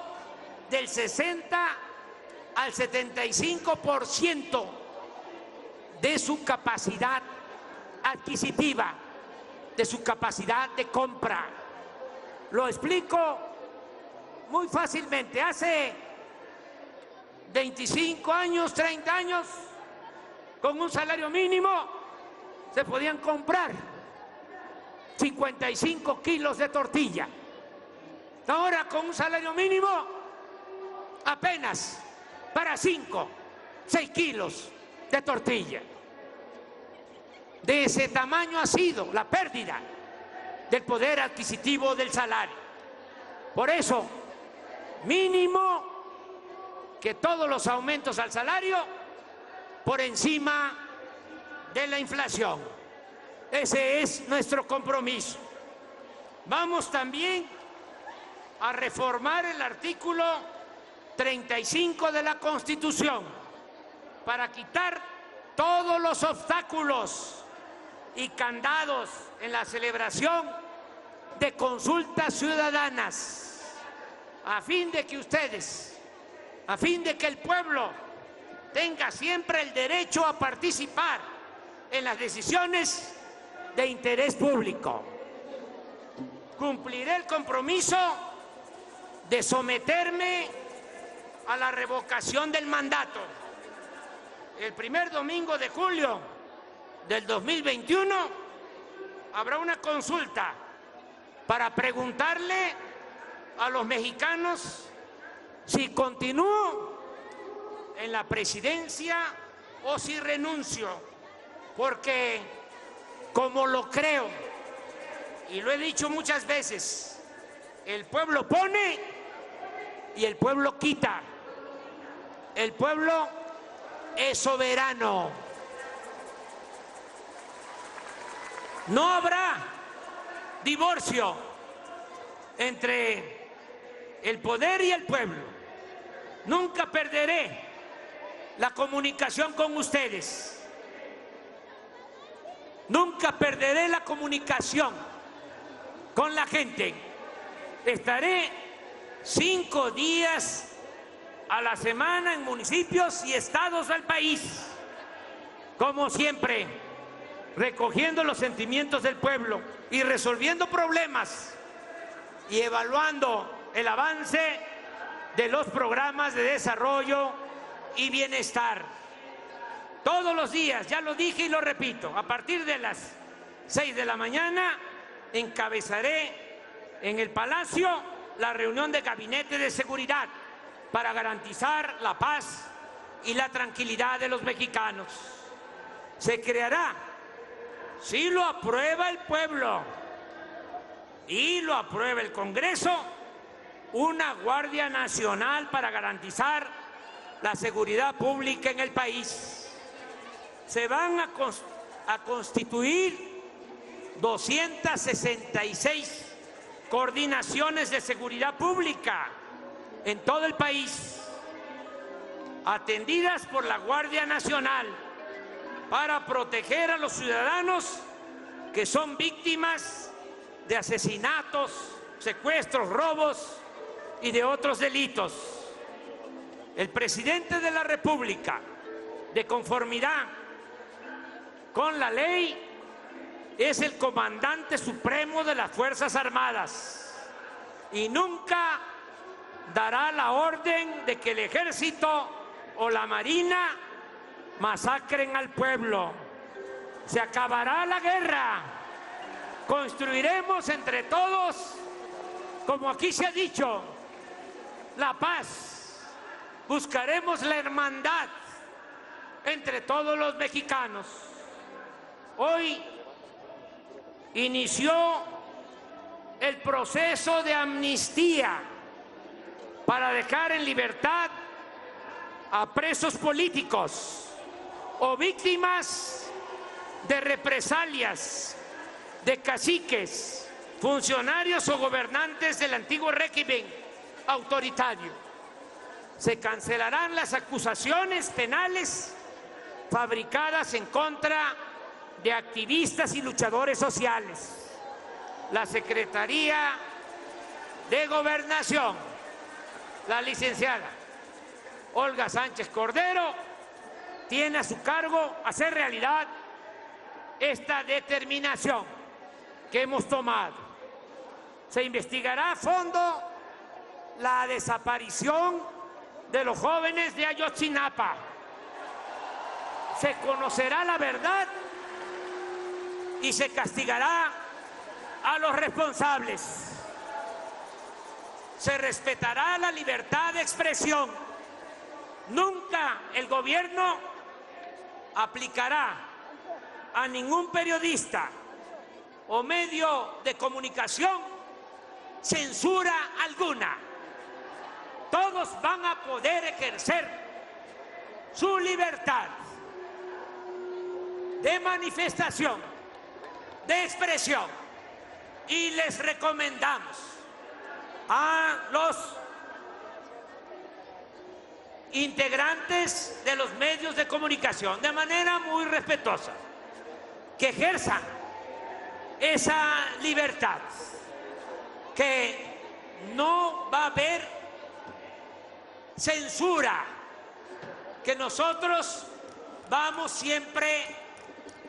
S4: del 60 al 75% de su capacidad adquisitiva, de su capacidad de compra. Lo explico muy fácilmente. Hace 25 años, 30 años, con un salario mínimo se podían comprar 55 kilos de tortilla. Ahora con un salario mínimo apenas para 5, 6 kilos de tortilla. De ese tamaño ha sido la pérdida del poder adquisitivo del salario. Por eso, mínimo que todos los aumentos al salario por encima de la inflación. Ese es nuestro compromiso. Vamos también a reformar el artículo 35 de la Constitución para quitar todos los obstáculos y candados en la celebración de consultas ciudadanas, a fin de que ustedes, a fin de que el pueblo tenga siempre el derecho a participar en las decisiones de interés público. Cumpliré el compromiso de someterme a la revocación del mandato. El primer domingo de julio del 2021 habrá una consulta para preguntarle a los mexicanos si continúo en la presidencia o si renuncio, porque como lo creo y lo he dicho muchas veces, el pueblo pone y el pueblo quita. El pueblo es soberano. No habrá divorcio entre el poder y el pueblo. Nunca perderé la comunicación con ustedes. Nunca perderé la comunicación con la gente. Estaré 5 días a la semana en municipios y estados del país, como siempre, recogiendo los sentimientos del pueblo y resolviendo problemas y evaluando el avance de los programas de desarrollo y bienestar. Todos los días, ya lo dije y lo repito, a partir de las 6 de la mañana encabezaré en el Palacio la reunión de gabinete de seguridad para garantizar la paz y la tranquilidad de los mexicanos. Se creará, si lo aprueba el pueblo y lo aprueba el Congreso, una Guardia Nacional para garantizar la seguridad pública en el país. Se van a constituir 266 coordinaciones de seguridad pública en todo el país, atendidas por la Guardia Nacional, para proteger a los ciudadanos que son víctimas de asesinatos, secuestros, robos y de otros delitos. El presidente de la República, de conformidad con la ley, es el comandante supremo de las Fuerzas Armadas y nunca dará la orden de que el Ejército o la Marina masacren al pueblo. Se acabará la guerra. Construiremos entre todos, como aquí se ha dicho, la paz. Buscaremos la hermandad entre todos los mexicanos. Hoy inició el proceso de amnistía para dejar en libertad a presos políticos o víctimas de represalias de caciques, funcionarios o gobernantes del antiguo régimen autoritario. Se cancelarán las acusaciones penales fabricadas en contra de activistas y luchadores sociales. La Secretaría de Gobernación, la licenciada Olga Sánchez Cordero, tiene a su cargo hacer realidad esta determinación que hemos tomado. Se investigará a fondo la desaparición de los jóvenes de Ayotzinapa. Se conocerá la verdad y se castigará a los responsables. Se respetará la libertad de expresión. Nunca el gobierno aplicará a ningún periodista o medio de comunicación censura alguna. Todos van a poder ejercer su libertad de manifestación, de expresión, y les recomendamos a los integrantes de los medios de comunicación, de manera muy respetuosa, que ejerzan esa libertad, que no va a haber censura, que nosotros vamos siempre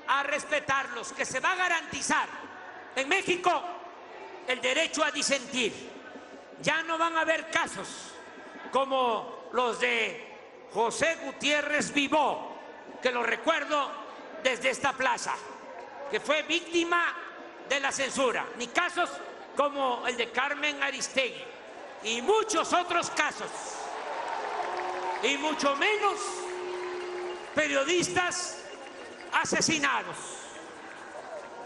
S4: a respetarlos, que se va a garantizar en México el derecho a disentir. Ya no van a haber casos como los de José Gutiérrez Vivó, que lo recuerdo desde esta plaza, que fue víctima de la censura, ni casos como el de Carmen Aristegui y muchos otros casos, y mucho menos periodistas asesinados.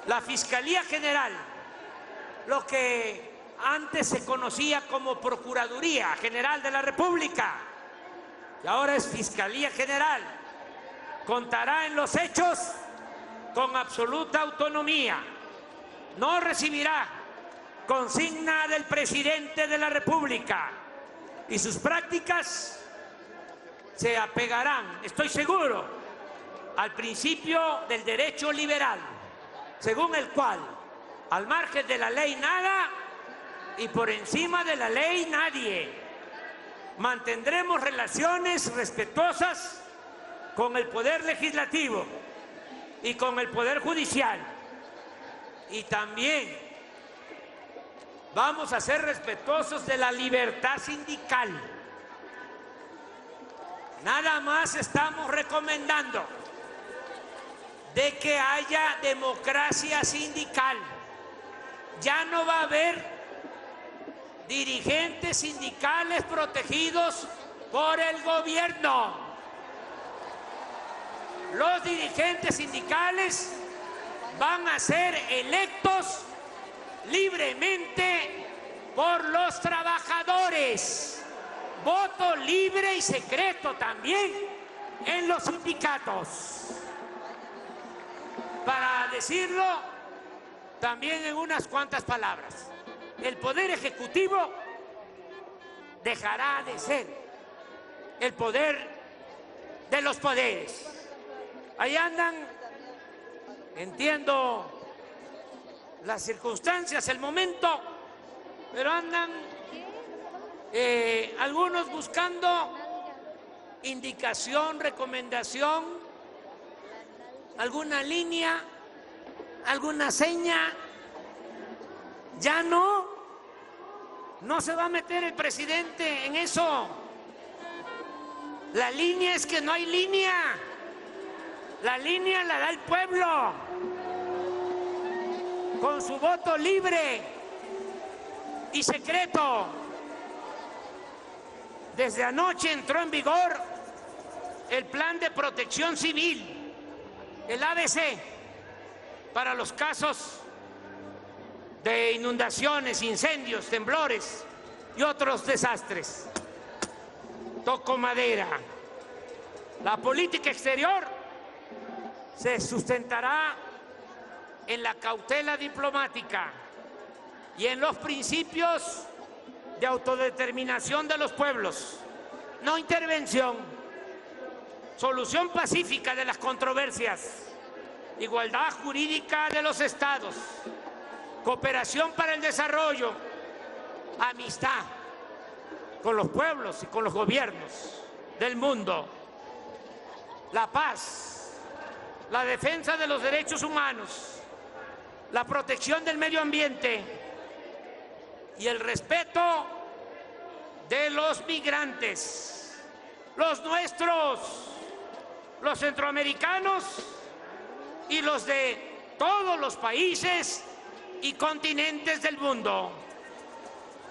S4: La Fiscalía General, lo que antes se conocía como Procuraduría General de la República, y ahora es Fiscalía General, contará en los hechos con absoluta autonomía. No recibirá consigna del presidente de la República y sus prácticas se apegarán, estoy seguro, al principio del derecho liberal, según el cual, al margen de la ley nada y por encima de la ley nadie. Mantendremos relaciones respetuosas con el Poder Legislativo y con el Poder Judicial. Y también vamos a ser respetuosos de la libertad sindical. Nada más estamos recomendando de que haya democracia sindical. Ya no va a haber dirigentes sindicales protegidos por el gobierno. Los dirigentes sindicales van a ser electos libremente por los trabajadores. Voto libre y secreto también en los sindicatos. Para decirlo también en unas cuantas palabras, el Poder Ejecutivo dejará de ser el poder de los poderes. Ahí andan, entiendo las circunstancias, el momento, pero andan algunos buscando indicación, recomendación, alguna línea, alguna seña. Ya no se va a meter el presidente en eso. La línea es que no hay línea. La línea la da el pueblo con su voto libre y secreto. Desde anoche entró en vigor el Plan de Protección Civil, el ABC, para los casos de inundaciones, incendios, temblores y otros desastres. Toco madera. La política exterior se sustentará en la cautela diplomática y en los principios de autodeterminación de los pueblos. no intervención, solución pacífica de las controversias, igualdad jurídica de los estados, cooperación para el desarrollo, amistad con los pueblos y con los gobiernos del mundo, la paz, la defensa de los derechos humanos, la protección del medio ambiente y el respeto de los migrantes, los nuestros, los centroamericanos y los de todos los países y continentes del mundo.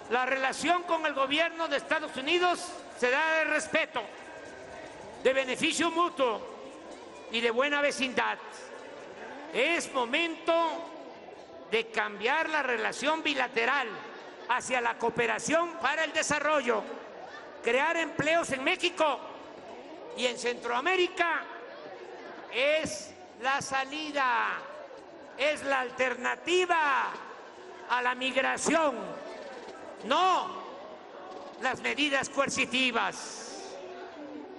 S4: La relación con el gobierno de Estados Unidos se da de respeto, de beneficio mutuo y de buena vecindad. Es momento de cambiar la relación bilateral hacia la cooperación para el desarrollo, crear empleos en México y en Centroamérica es la salida, es la alternativa a la migración, no las medidas coercitivas.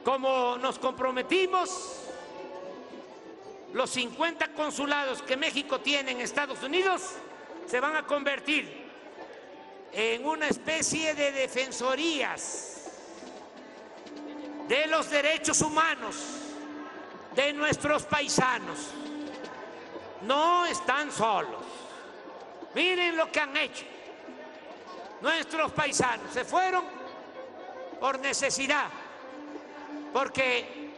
S4: Como nos comprometimos, los 50 consulados que México tiene en Estados Unidos se van a convertir en una especie de defensorías de los derechos humanos de nuestros paisanos. No están solos. Miren lo que han hecho. Nuestros paisanos se fueron por necesidad, porque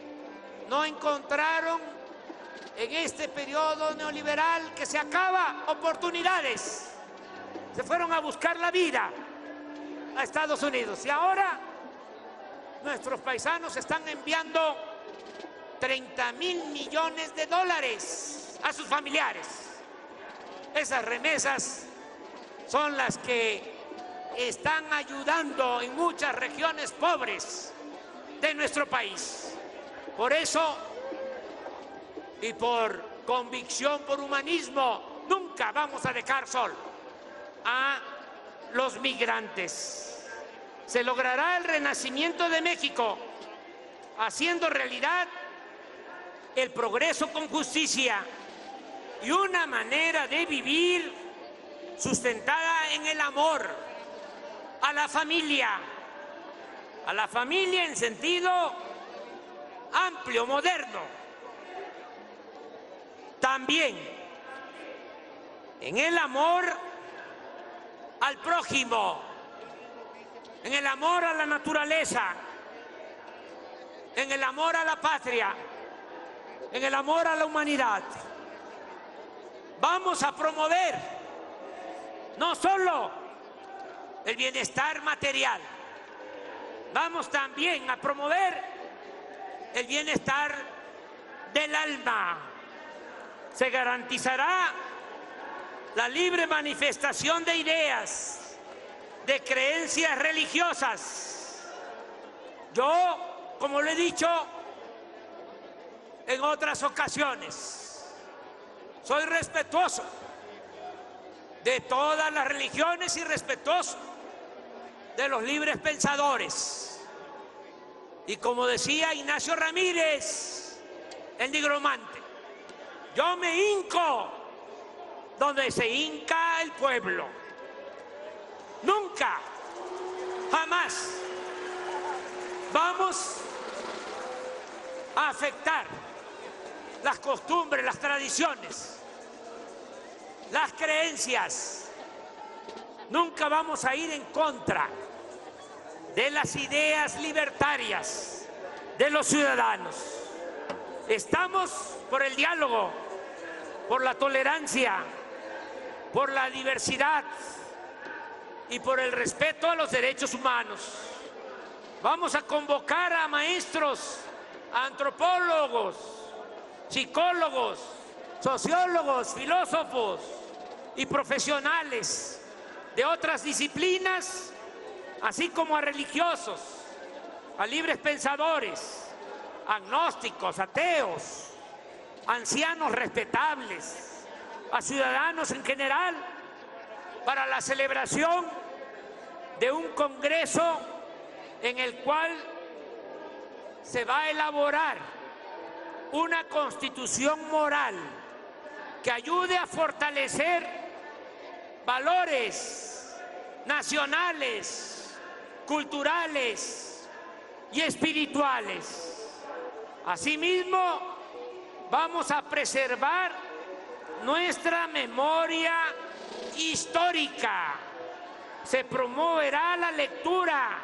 S4: no encontraron en este periodo neoliberal que se acaba oportunidades. Se fueron a buscar la vida a Estados Unidos y ahora nuestros paisanos están enviando 30,000 millones de dólares a sus familiares. Esas remesas son las que están ayudando en muchas regiones pobres de nuestro país. Por eso, y por convicción, por humanismo, nunca vamos a dejar solo a los migrantes. Se logrará el renacimiento de México haciendo realidad el progreso con justicia y una manera de vivir sustentada en el amor a la familia en sentido amplio, moderno. También en el amor al prójimo, en el amor a la naturaleza, en el amor a la patria, en el amor a la humanidad. Vamos a promover no solo el bienestar material, vamos también a promover el bienestar del alma. Se garantizará la libre manifestación de ideas, de creencias religiosas. Yo, como lo he dicho en otras ocasiones, soy respetuoso de todas las religiones y respetuoso de los libres pensadores. Y como decía Ignacio Ramírez, el nigromante, yo me hinco donde se hinca el pueblo. Nunca, jamás vamos a afectar las costumbres, las tradiciones, las creencias. Nunca vamos a ir en contra de las ideas libertarias de los ciudadanos. Estamos por el diálogo, por la tolerancia, por la diversidad y por el respeto a los derechos humanos. Vamos a convocar a maestros, a antropólogos, psicólogos, sociólogos, filósofos y profesionales de otras disciplinas, así como a religiosos, a libres pensadores, agnósticos, ateos, ancianos respetables, a ciudadanos en general, para la celebración de un congreso en el cual se va a elaborar una constitución moral que ayude a fortalecer valores nacionales, culturales y espirituales. Asimismo, vamos a preservar nuestra memoria histórica. Se promoverá la lectura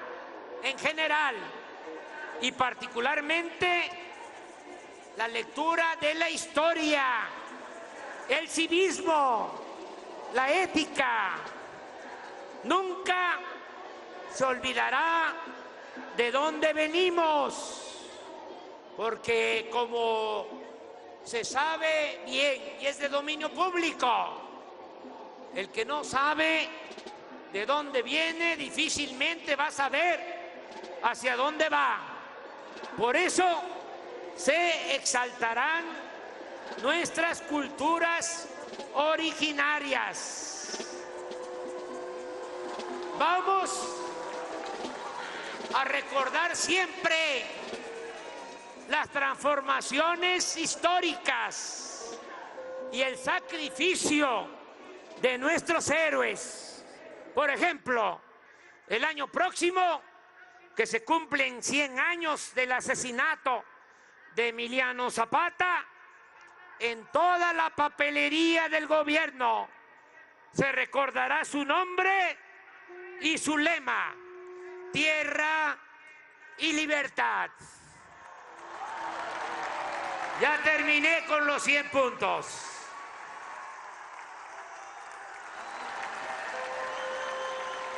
S4: en general y particularmente la lectura de la historia, el civismo, la ética. Nunca se olvidará de dónde venimos, porque como se sabe bien y es de dominio público, el que no sabe de dónde viene difícilmente va a saber hacia dónde va. Por eso se exaltarán nuestras culturas originarias. Vamos a recordar siempre las transformaciones históricas y el sacrificio de nuestros héroes. Por ejemplo, el año próximo, que se cumplen 100 años del asesinato de Emiliano Zapata, en toda la papelería del gobierno se recordará su nombre y su lema: tierra y libertad. Ya terminé con los 100 puntos.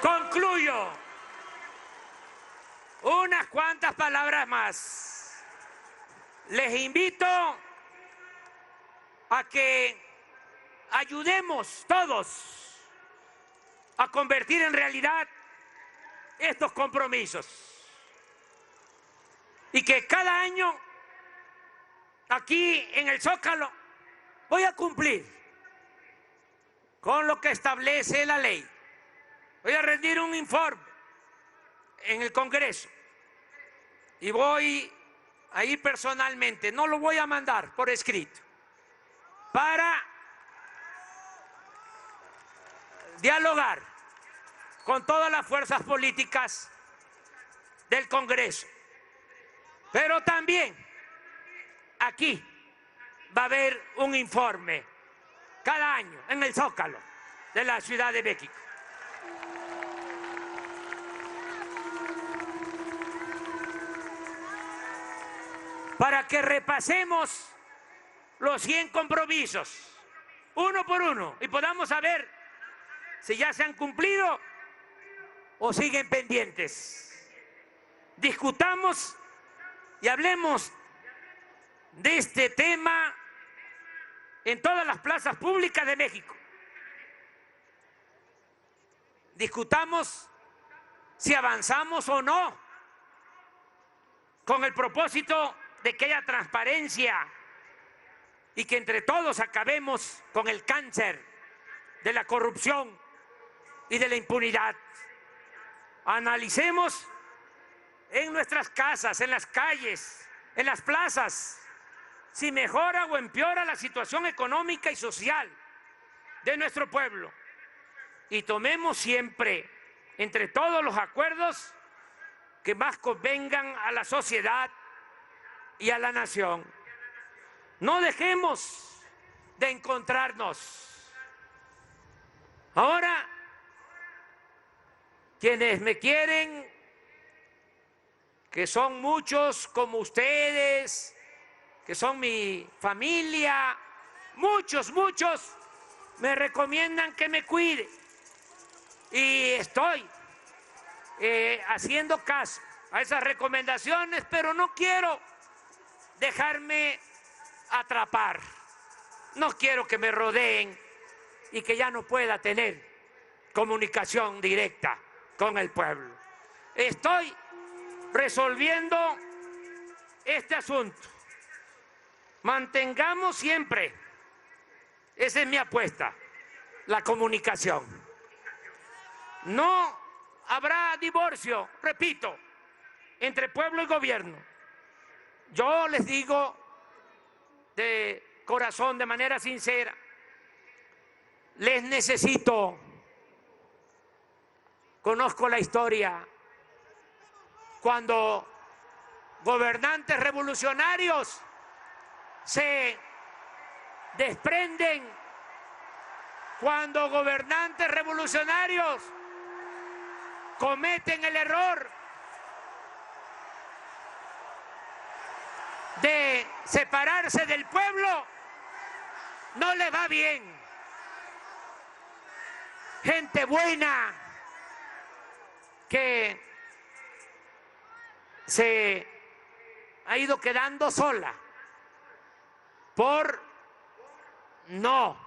S4: Concluyo. Unas cuantas palabras más. Les invito a que ayudemos todos a convertir en realidad estos compromisos y que cada año aquí en el Zócalo voy a cumplir con lo que establece la ley. Voy a rendir un informe en el Congreso y voy a ir personalmente, no lo voy a mandar por escrito, para dialogar con todas las fuerzas políticas del Congreso. Pero también aquí va a haber un informe cada año en el Zócalo de la Ciudad de México. Para que repasemos los 100 compromisos, uno por uno, y podamos saber si ya se han cumplido o siguen pendientes. Discutamos y hablemos de este tema en todas las plazas públicas de México. Discutamos si avanzamos o no, con el propósito de que haya transparencia y que entre todos acabemos con el cáncer de la corrupción y de la impunidad. Analicemos en nuestras casas, en las calles, en las plazas, si mejora o empeora la situación económica y social de nuestro pueblo. Y tomemos siempre entre todos los acuerdos que más convengan a la sociedad y a la nación. No dejemos de encontrarnos. Ahora, quienes me quieren, que son muchos como ustedes, que son mi familia, muchos me recomiendan que me cuide. Y estoy haciendo caso a esas recomendaciones, pero no quiero dejarme atrapar. No quiero que me rodeen y que ya no pueda tener comunicación directa con el pueblo. Estoy resolviendo este asunto. Mantengamos siempre, esa es mi apuesta, la comunicación. No habrá divorcio, repito, entre pueblo y gobierno. yo les digo de corazón, de manera sincera, les necesito. Conozco la historia. Cuando gobernantes revolucionarios se desprenden, cuando gobernantes revolucionarios cometen el error de separarse del pueblo, no le va bien. Gente buena que se ha ido quedando sola por no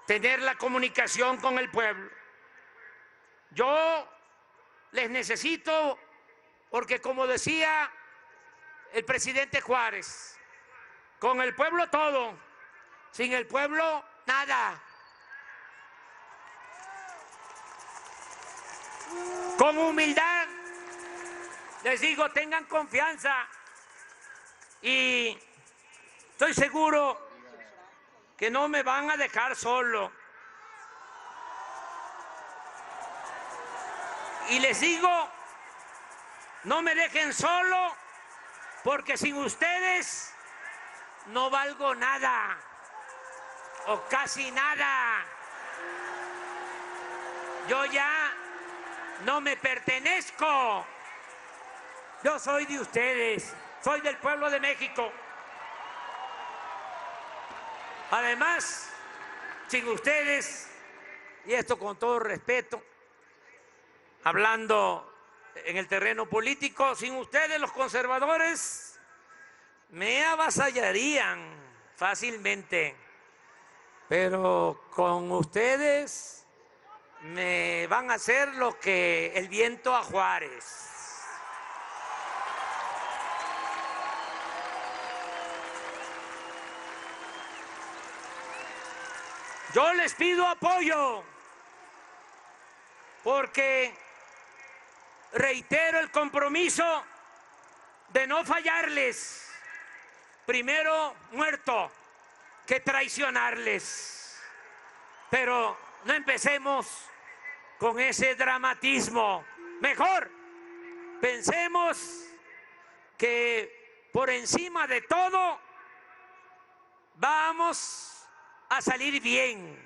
S4: tener la comunicación con el pueblo. Yo les necesito porque, como decía el presidente Juárez, con el pueblo todo, sin el pueblo nada. Con humildad les digo, tengan confianza y estoy seguro que no me van a dejar solo. Y les digo, no me dejen solo, porque sin ustedes no valgo nada o casi nada. Yo ya no me pertenezco. Yo soy de ustedes, soy del pueblo de México. Además, sin ustedes, y esto con todo respeto, hablando en el terreno político, sin ustedes los conservadores me avasallarían fácilmente, pero con ustedes me van a hacer lo que el viento a Juárez. Yo les pido apoyo porque reitero el compromiso de no fallarles, primero muerto que traicionarles. Pero no empecemos con ese dramatismo. Mejor pensemos que por encima de todo vamos a salir bien.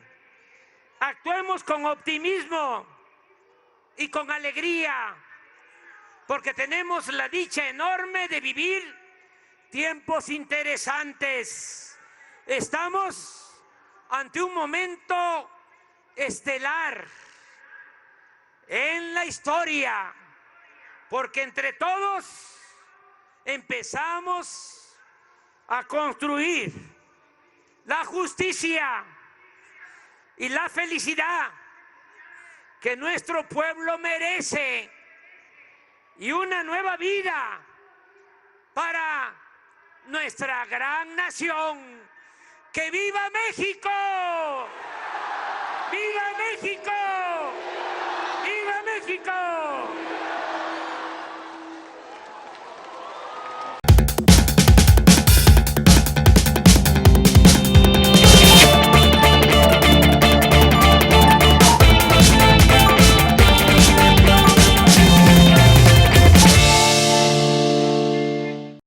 S4: Actuemos con optimismo y con alegría, porque tenemos la dicha enorme de vivir tiempos interesantes. Estamos ante un momento estelar en la historia, porque entre todos empezamos a construir la justicia y la felicidad que nuestro pueblo merece y una nueva vida para nuestra gran nación. ¡Que viva México! ¡Viva México!